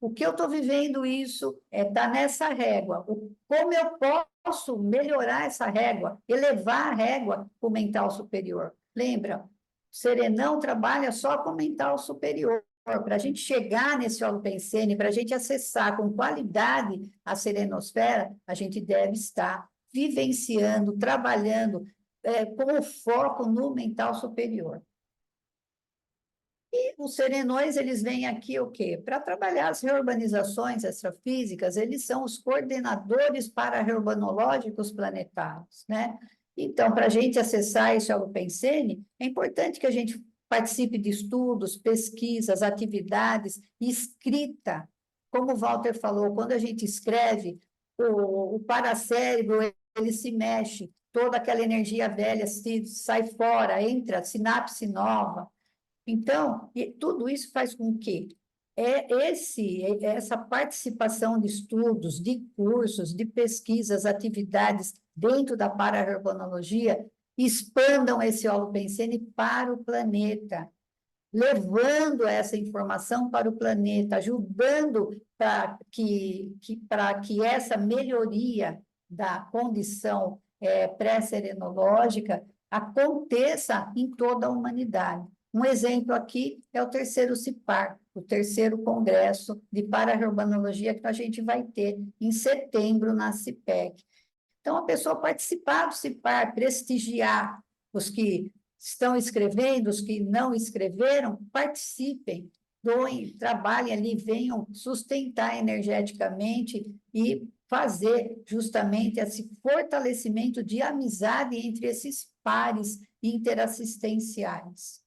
O que eu estou vivendo isso está nessa régua. Como eu posso melhorar essa régua, elevar a régua para o mental superior? Lembra, o serenão trabalha só com o mental superior. Para a gente chegar nesse holopensene, para a gente acessar com qualidade a serenosfera, a gente deve estar vivenciando, trabalhando com o foco no mental superior. E os serenões, eles vêm aqui o quê? Para trabalhar as reurbanizações extrafísicas, eles são os coordenadores para-reurbanológicos planetários, né? Então, para a gente acessar esse holopensene, é importante que a gente participe de estudos, pesquisas, atividades, escrita. Como o Walter falou, quando a gente escreve, o paracérebro, ele se mexe, toda aquela energia velha sai fora, entra sinapse nova. Então, tudo isso faz com que essa participação de estudos, de cursos, de pesquisas, atividades dentro da para-herbanologia expandam esse holopensene para o planeta, levando essa informação para o planeta, ajudando para que essa melhoria da condição pré-serenológica aconteça em toda a humanidade. Um exemplo aqui é o terceiro CIPAR, o terceiro congresso de para-herbanologia que a gente vai ter em setembro na CIPEC. Então, a pessoa participar do CIPAR, prestigiar os que estão escrevendo, os que não escreveram, participem, doem, trabalhem ali, venham sustentar energeticamente e fazer justamente esse fortalecimento de amizade entre esses pares interassistenciais.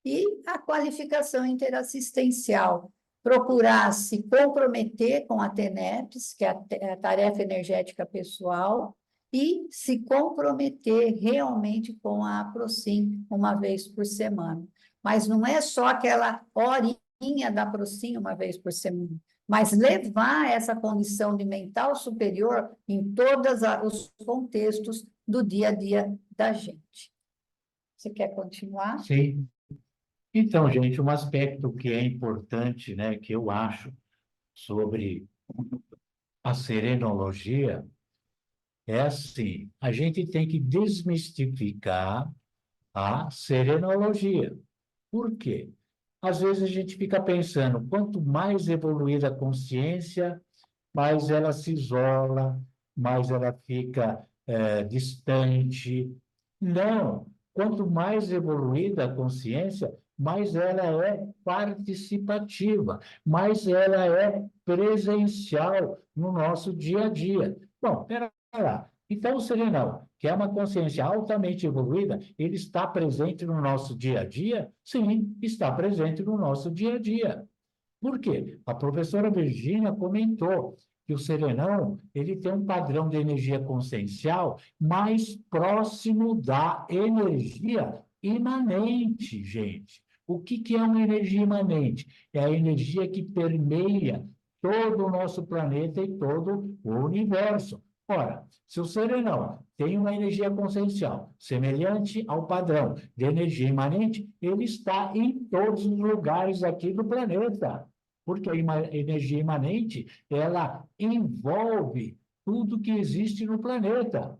E a qualificação interassistencial, procurar se comprometer com a TENEPS, que é a Tarefa Energética Pessoal, e se comprometer realmente com a APROCIM uma vez por semana. Mas não é só aquela horinha da APROCIM uma vez por semana, mas levar essa condição de mental superior em todos os contextos do dia a dia da gente. Você quer continuar? Sim. Então, gente, um aspecto que é importante, né, que eu acho sobre a serenologia é assim, a gente tem que desmistificar a serenologia. Por quê? Às vezes a gente fica pensando, quanto mais evoluída a consciência, mais ela se isola, mais ela fica distante. Não, quanto mais evoluída a consciência, mais ela é participativa, mais ela é presencial no nosso dia a dia. Bom, espera lá. Então, o serenão, que é uma consciência altamente evoluída, ele está presente no nosso dia a dia? Sim, está presente no nosso dia a dia. Por quê? A professora Virgínia comentou que o serenão ele tem um padrão de energia consciencial mais próximo da energia imanente, gente. O que é uma energia imanente? É a energia que permeia todo o nosso planeta e todo o universo. Ora, se o serenão tem uma energia consciencial semelhante ao padrão de energia imanente, ele está em todos os lugares aqui do planeta, porque a energia imanente, ela envolve tudo que existe no planeta.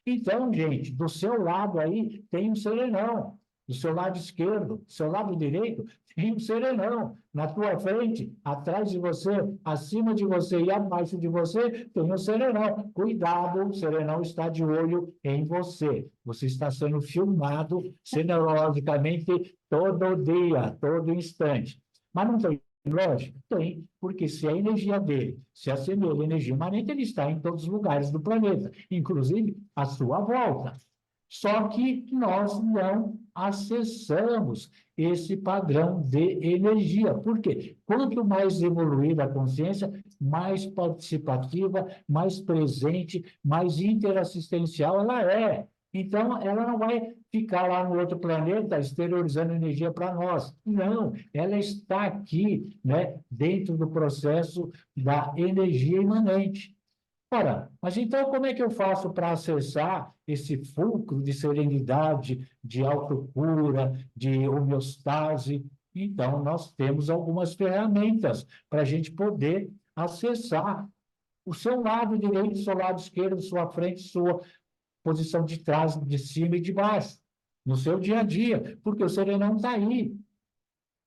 Então, gente, do seu lado aí tem um serenão, do seu lado esquerdo, do seu lado direito, tem um serenão. Na tua frente, atrás de você, acima de você e abaixo de você, tem um serenão. Cuidado, o serenão está de olho em você. Você está sendo filmado serenologicamente todo dia, todo instante. Mas não tem lógica? Tem, porque se a energia dele se assemelha à energia imanente, ele está em todos os lugares do planeta, inclusive à sua volta. Só que nós não acessamos esse padrão de energia. Por quê? Quanto mais evoluída a consciência, mais participativa, mais presente, mais interassistencial ela é. Então, ela não vai ficar lá no outro planeta exteriorizando energia para nós. Não, ela está aqui, né, dentro do processo da energia imanente. Ora, mas então como é que eu faço para acessar esse fulcro de serenidade, de autocura, de homeostase? Então, nós temos algumas ferramentas para a gente poder acessar o seu lado direito, seu lado esquerdo, sua frente, sua posição de trás, de cima e de baixo, no seu dia a dia, porque o serenão está aí.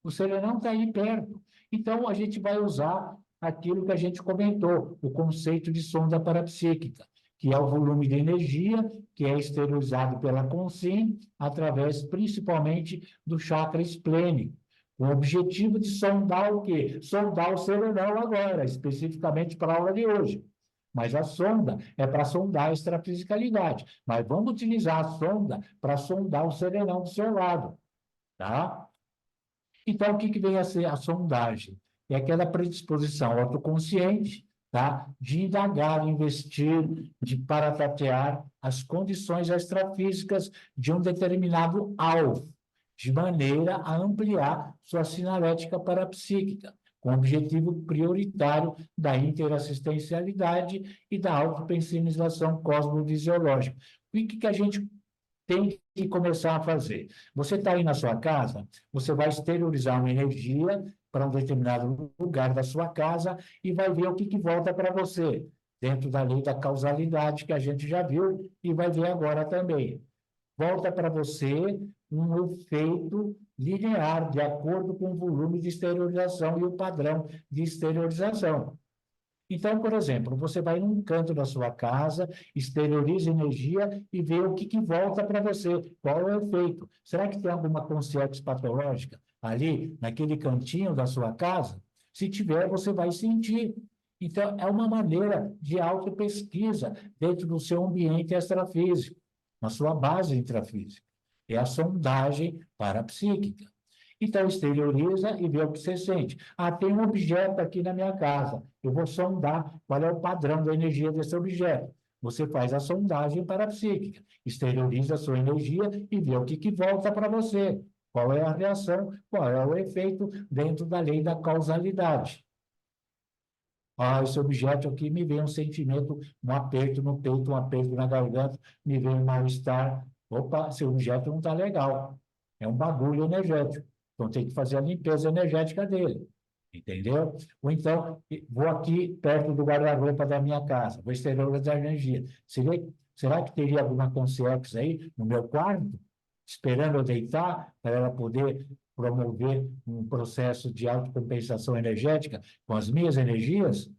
O serenão está aí perto. Então, a gente vai usar aquilo que a gente comentou, o conceito de sonda parapsíquica, que é o volume de energia que é exteriorizado pela Consim, através principalmente do chakra esplênico. O objetivo de sondar o quê? Sondar o serenão agora, especificamente para a aula de hoje. Mas a sonda é para sondar a extrafisicalidade. Mas vamos utilizar a sonda para sondar o serenão do seu lado, tá? Então, o que vem a ser a sondagem? É aquela predisposição autoconsciente, tá? De indagar, investir, de paratatear as condições extrafísicas de um determinado alvo. de maneira a ampliar sua sinalética parapsíquica, com o objetivo prioritário da interassistencialidade e da autopensinização cosmovisiológica. O que a gente tem que começar a fazer? Você está aí na sua casa, você vai exteriorizar uma energia para um determinado lugar da sua casa e vai ver o que volta para você, dentro da lei da causalidade que a gente já viu e vai ver agora também. Volta para você um efeito linear, de acordo com o volume de exteriorização e o padrão de exteriorização. Então, por exemplo, você vai num canto da sua casa, exterioriza energia e vê o que volta para você, qual é o efeito. Será que tem alguma consciência patológica ali, naquele cantinho da sua casa? Se tiver, você vai sentir. Então, é uma maneira de autopesquisa dentro do seu ambiente extrafísico, na sua base intrafísica. É a sondagem parapsíquica. Então, exterioriza e vê o que você sente. Ah, tem um objeto aqui na minha casa. Eu vou sondar qual é o padrão da energia desse objeto. Você faz a sondagem parapsíquica, exterioriza a sua energia e vê o que volta para você. Qual é a reação, qual é o efeito dentro da lei da causalidade. Ah, esse objeto aqui me vem um sentimento, um aperto no peito, um aperto na garganta, me vem um mal-estar. Opa, esse objeto não está legal. É um bagulho energético. Então, tem que fazer a limpeza energética dele. Entendeu? Ou então, vou aqui perto do guarda-roupa da minha casa, vou exteriorizar a energia. Será que teria alguma consciência aí no meu quarto, esperando eu deitar, para ela poder promover um processo de autocompensação energética com as minhas energias?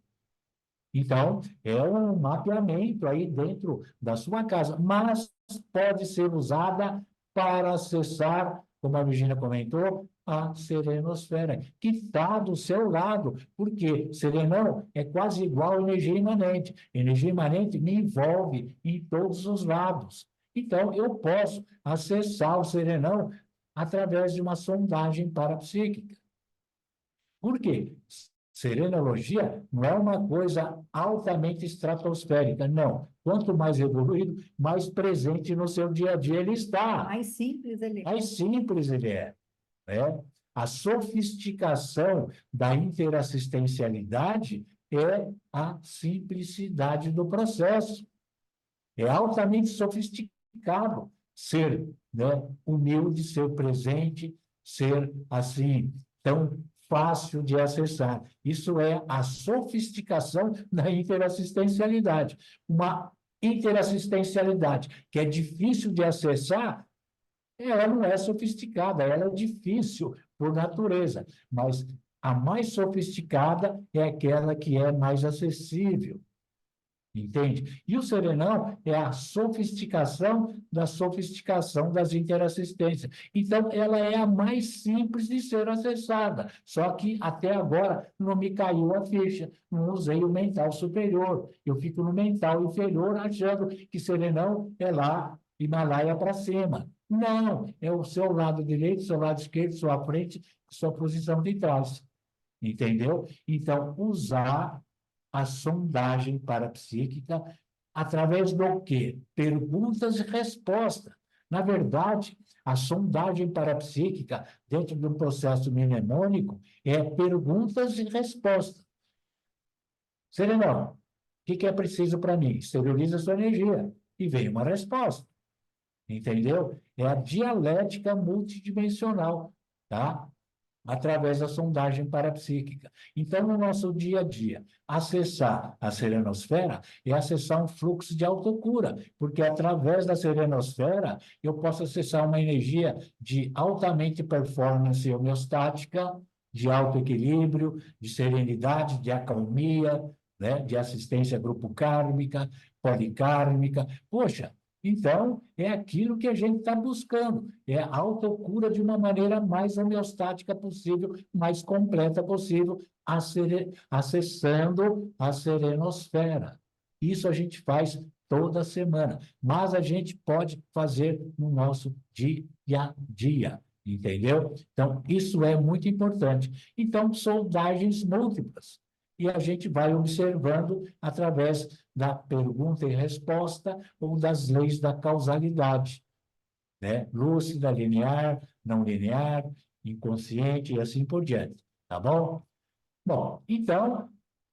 Então, é um mapeamento aí dentro da sua casa, mas pode ser usada para acessar, como a Virginia comentou, a serenosfera, que está do seu lado, porque serenão é quase igual a energia imanente. Energia imanente me envolve em todos os lados. Então, eu posso acessar o serenão através de uma sondagem parapsíquica. Por quê? Serenologia não é uma coisa altamente estratosférica, não. Quanto mais evoluído, mais presente no seu dia a dia ele está. Mais simples ele é. Mais simples ele é, né? A sofisticação da interassistencialidade é a simplicidade do processo. É altamente sofisticado ser, né, humilde, ser presente, ser, assim, tão fácil de acessar. Isso é a sofisticação da interassistencialidade. Uma interassistencialidade que é difícil de acessar, ela não é sofisticada, ela é difícil por natureza, mas a mais sofisticada é aquela que é mais acessível. Entende? E o serenão é a sofisticação das interassistências. Então, ela é a mais simples de ser acessada. Só que, até agora, não me caiu a ficha. Não usei o mental superior. Eu fico no mental inferior, achando que serenão é lá, Himalaia para cima. Não, é o seu lado direito, seu lado esquerdo, sua frente, sua posição de trás. Entendeu? Então, usar a sondagem parapsíquica através do quê? Perguntas e respostas. Na verdade, a sondagem parapsíquica, dentro do processo mnemônico, é perguntas e respostas. Serenão, o que é preciso para mim? Exterioriza sua energia. E vem uma resposta. Entendeu? É a dialética multidimensional, tá? Através da sondagem parapsíquica. Então, no nosso dia a dia, acessar a serenosfera é acessar um fluxo de autocura, porque através da serenosfera eu posso acessar uma energia de altamente performance homeostática, de alto equilíbrio, de serenidade, de acalmia, né? De assistência grupo kármica, policármica. Poxa, então, é aquilo que a gente está buscando, é a autocura de uma maneira mais homeostática possível, mais completa possível, acessando a serenosfera. Isso a gente faz toda semana, mas a gente pode fazer no nosso dia a dia, entendeu? Então, isso é muito importante. Então, sondagens múltiplas. E a gente vai observando através da pergunta e resposta ou das leis da causalidade. né? Lúcida, linear, não linear, inconsciente e assim por diante, tá bom? Bom, então,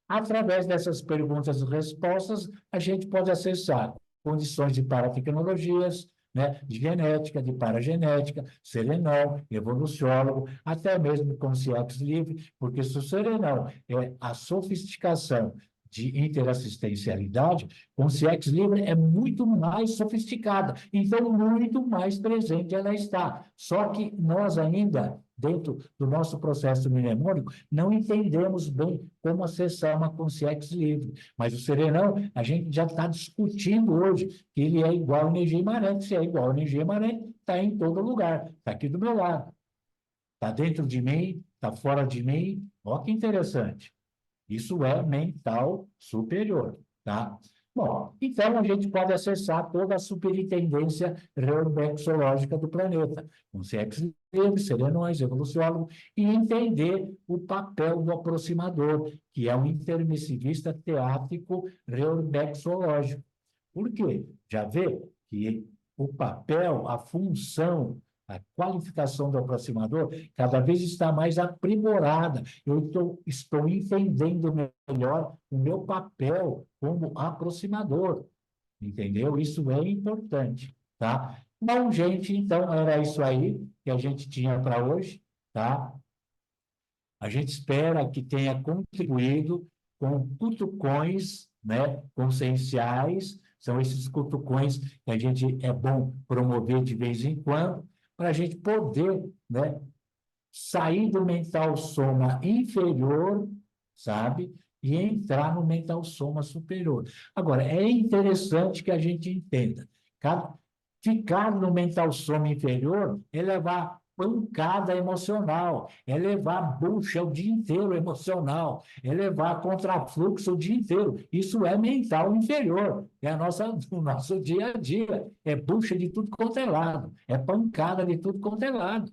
através dessas perguntas e respostas, a gente pode acessar condições de paratecnologias, né, de genética, de paragenética, serenão, evoluciólogo, até mesmo consciência livre, porque se o serenão é a sofisticação de interassistencialidade, consciência livre é muito mais sofisticada, então muito mais presente ela está. Só que nós ainda, dentro do nosso processo mnemônico, não entendemos bem como acessar uma consciência livre. Mas o serenão, a gente já está discutindo hoje que ele é igual a energia imanente. Se é igual a energia imanente, está em todo lugar. Está aqui do meu lado. Está dentro de mim, está fora de mim. Olha que interessante. Isso é mental superior, tá? Bom, então a gente pode acessar toda a superintendência reurbaxológica do planeta, com sexo livre, serenões, evoluciólogo, e entender o papel do aproximador, que é um intermissivista teátrico reurbaxológico. Por quê? Já vê que o papel, a função, a qualificação do aproximador cada vez está mais aprimorada. Eu estou entendendo melhor o meu papel como aproximador, entendeu? Isso é importante, tá? Bom, gente, então era isso aí que a gente tinha para hoje, tá? A gente espera que tenha contribuído com cutucões, né, conscienciais, são esses cutucões que a gente é bom promover de vez em quando, para a gente poder, né, sair do mental soma inferior, sabe? E entrar no mental soma superior. Agora, é interessante que a gente entenda. Ficar no mental soma inferior é levar pancada emocional, é levar bucha o dia inteiro emocional, é levar contrafluxo o dia inteiro. Isso é mental inferior, é o nosso dia a dia. É bucha de tudo quanto é lado, é pancada de tudo quanto é lado.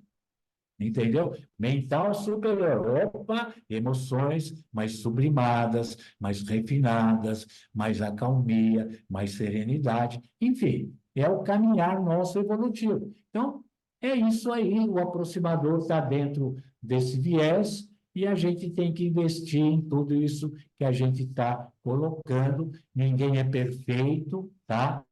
Entendeu? Mental superior. Opa, emoções mais sublimadas, mais refinadas, mais acalmia, mais serenidade. Enfim, é o caminhar nosso evolutivo. Então, é isso aí. O aproximador está dentro desse viés e a gente tem que investir em tudo isso que a gente está colocando. Ninguém é perfeito, tá?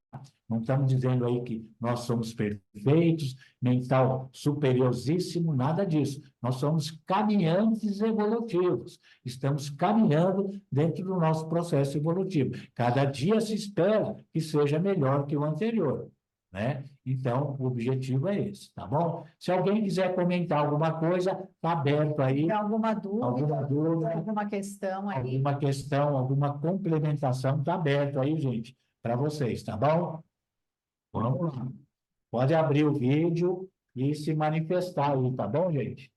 Não estamos dizendo aí que nós somos perfeitos, mental superioríssimo, nada disso. Nós somos caminhantes evolutivos. Estamos caminhando dentro do nosso processo evolutivo. Cada dia se espera que seja melhor que o anterior, né? Então, o objetivo é esse, tá bom? Se alguém quiser comentar alguma coisa, está aberto aí. Tem alguma dúvida, alguma questão aí? Alguma questão, alguma complementação, está aberto aí, gente, para vocês, tá bom? Vamos lá. Pode abrir o vídeo e se manifestar aí, tá bom, gente?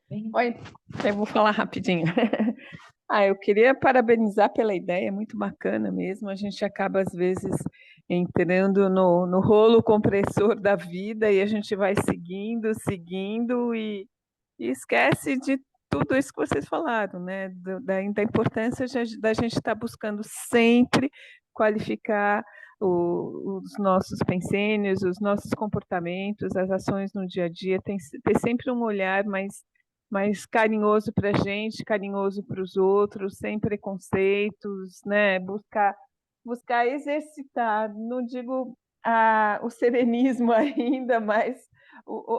Oi, eu vou falar rapidinho. Eu queria parabenizar pela ideia, é muito bacana mesmo. A gente acaba, às vezes, entrando no rolo compressor da vida e a gente vai seguindo e esquece de tudo isso que vocês falaram, né? Da importância da gente estar buscando sempre qualificar os nossos pensênios, os nossos comportamentos, as ações no dia a dia, ter sempre um olhar mais carinhoso para a gente, carinhoso para os outros, sem preconceitos, né? Buscar exercitar, não digo o serenismo ainda, mas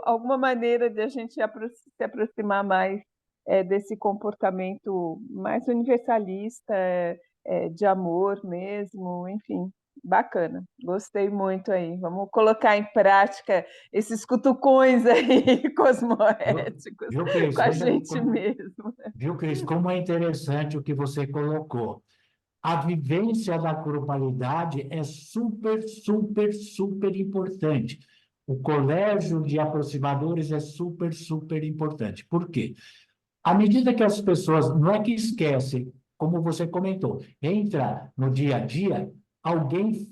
alguma maneira de a gente se aproximar mais desse comportamento mais universalista, de amor mesmo, enfim, bacana, gostei muito aí. Vamos colocar em prática esses cutucões aí cosmoéticos Viu, Cris? com a gente mesmo. Viu, Cris? Como é interessante o que você colocou. A vivência da grupalidade é super, super, super importante. O colégio de aproximadores é super, super importante. Por quê? À medida que as pessoas, não é que esquecem, como você comentou, entra no dia a dia, alguém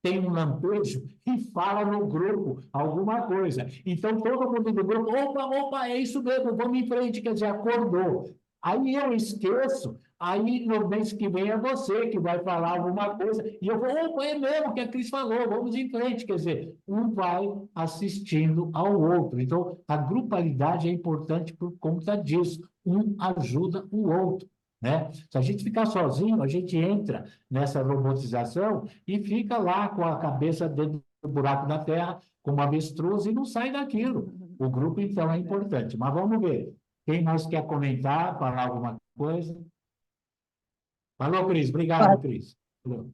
tem um lampejo e fala no grupo alguma coisa. Então, todo mundo do grupo, opa, é isso mesmo, vamos em frente, quer dizer, acordou. Aí eu esqueço Aí, no mês que vem, é você que vai falar alguma coisa. E eu vou, opa, é mesmo que a Cris falou, vamos em frente. Quer dizer, um vai assistindo ao outro. Então, a grupalidade é importante por conta disso. Um ajuda o outro, né? Se a gente ficar sozinho, a gente entra nessa robotização e fica lá com a cabeça dentro do buraco da terra, como avestruz, e não sai daquilo. O grupo, então, é importante. Mas vamos ver. Quem mais quer comentar, falar alguma coisa? Falou, Cris. Obrigado, Pa- Cris.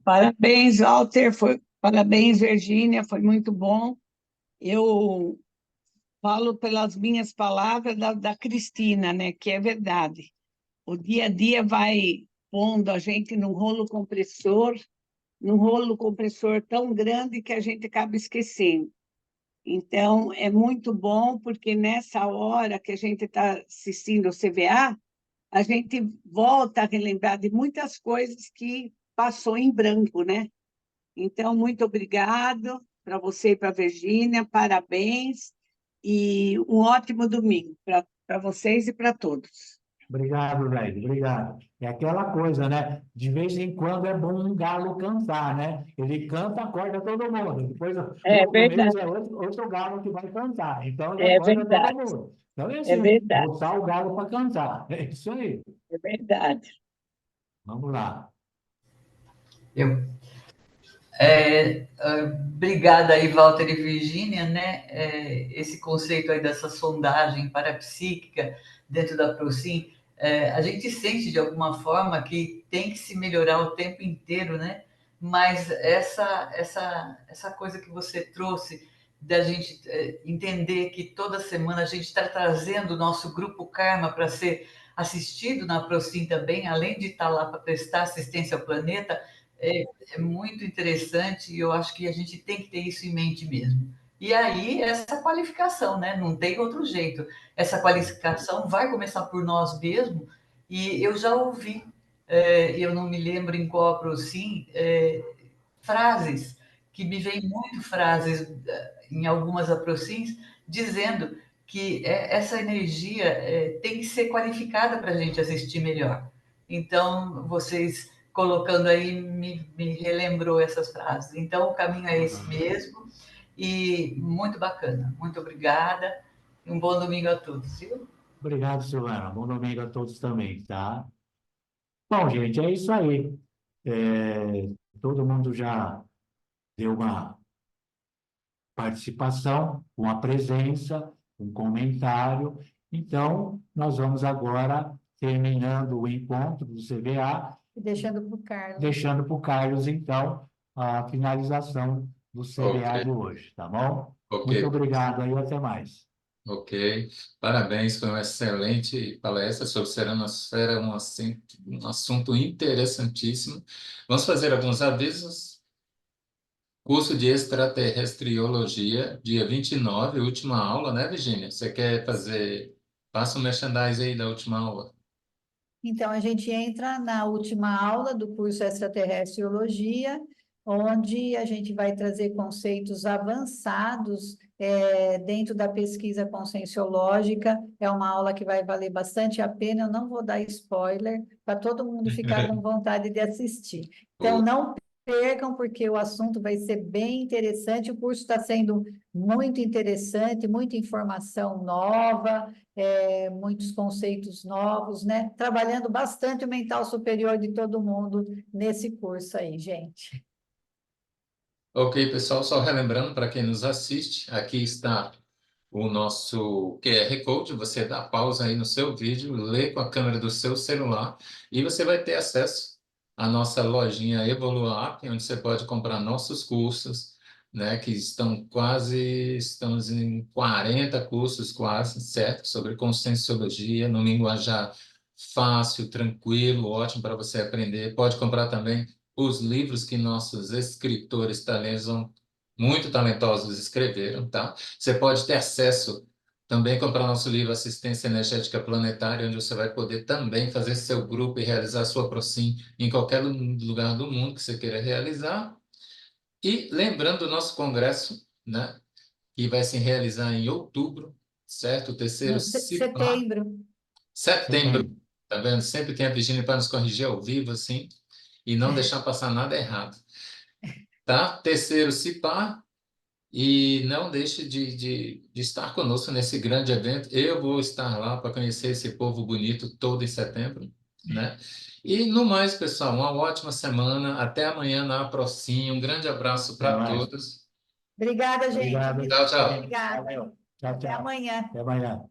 Parabéns, Walter. Parabéns, Virgínia. Foi muito bom. Eu falo pelas minhas palavras da Cristina, né? Que é verdade. O dia a dia vai pondo a gente num rolo compressor tão grande que a gente acaba esquecendo. Então, é muito bom, porque nessa hora que a gente está assistindo o CVA, a gente volta a relembrar de muitas coisas que passou em branco, né? Então, muito obrigado para você e para a Virgínia, parabéns e um ótimo domingo para vocês e para todos. Obrigado, velho. Obrigado. É aquela coisa, né? De vez em quando é bom um galo cantar, né? Ele canta, acorda todo mundo. Depois, É outro mês, verdade, é outro galo que vai cantar. Então, ele é acorda todo verdade, mundo. Então, é é assim, verdade, botar o galo para cantar. É isso aí. é verdade. Vamos lá. Eu, obrigada aí, Walter e Virgínia, né? Esse conceito aí dessa sondagem parapsíquica dentro da Procim, a gente sente de alguma forma que tem que se melhorar o tempo inteiro, né? Mas essa coisa que você trouxe da gente entender que toda semana a gente está trazendo o nosso grupo Karma para ser assistido na Procim também, além de estar lá para prestar assistência ao planeta, é, é muito interessante e eu acho que a gente tem que ter isso em mente mesmo. E aí, essa qualificação, né? Não tem outro jeito. Essa qualificação vai começar por nós mesmos e eu já ouvi, eu não me lembro em qual sim, frases, que me vêm muito frases em algumas aprocins, dizendo que essa energia tem que ser qualificada para a gente assistir melhor. Então, vocês colocando aí me relembrou essas frases. Então, o caminho é esse mesmo e muito bacana. Muito obrigada e um bom domingo a todos, viu? Obrigado, Silvana. Bom domingo a todos também, tá? Bom, gente, é isso aí. Todo mundo já deu uma participação, uma presença, um comentário. Então, nós vamos agora, terminando o encontro do CVA, E deixando para o Carlos. deixando para o Carlos, então, a finalização do CVA Ok, de hoje, tá bom? ok, Muito obrigado aí, até mais. ok. Parabéns, foi uma excelente palestra sobre serenosfera, um assunto interessantíssimo. Vamos fazer alguns avisos. Curso de extraterrestriologia, dia 29, última aula, né, Virginia? Você quer fazer... Faça um merchandise aí da última aula. Então, a gente entra na última aula do curso Extraterrestriologia, onde a gente vai trazer conceitos avançados dentro da pesquisa conscienciológica. É uma aula que vai valer bastante a pena, eu não vou dar spoiler, para todo mundo ficar com vontade de assistir. Então, não percam, porque o assunto vai ser bem interessante, o curso está sendo muito interessante, muita informação nova, muitos conceitos novos, né? Trabalhando bastante o mental superior de todo mundo nesse curso aí, gente. Ok, pessoal, só relembrando para quem nos assiste, aqui está o nosso QR Code. Você dá pausa aí no seu vídeo, lê com a câmera do seu celular e você vai ter acesso à nossa lojinha Evoluap, onde você pode comprar nossos cursos, né, que estamos em 40 cursos quase, certo? Sobre conscienciologia, no linguajar fácil, tranquilo, ótimo para você aprender. Pode comprar também os livros que nossos escritores muito talentosos escreveram, tá? Você pode ter acesso também comprar nosso livro Assistência Energética Planetária, onde você vai poder também fazer seu grupo e realizar sua Procim em qualquer lugar do mundo que você queira realizar. E lembrando do nosso congresso, né, que vai se realizar em outubro, certo? O terceiro No ciclo, setembro. setembro. Setembro. Tá vendo? Sempre tem a Virgínia para nos corrigir ao vivo, assim, e não deixar passar nada errado. Tá? Terceiro, CIPAR, e não deixe de estar conosco nesse grande evento. Eu vou estar lá para conhecer esse povo bonito todo em setembro, né? E no mais, pessoal, uma ótima semana. Até amanhã na Aprocin. Um grande abraço para mais. todos. Obrigada, gente. Obrigado. Tchau, tchau. Obrigada. Valeu. Tchau, Até tchau. amanhã. Até amanhã.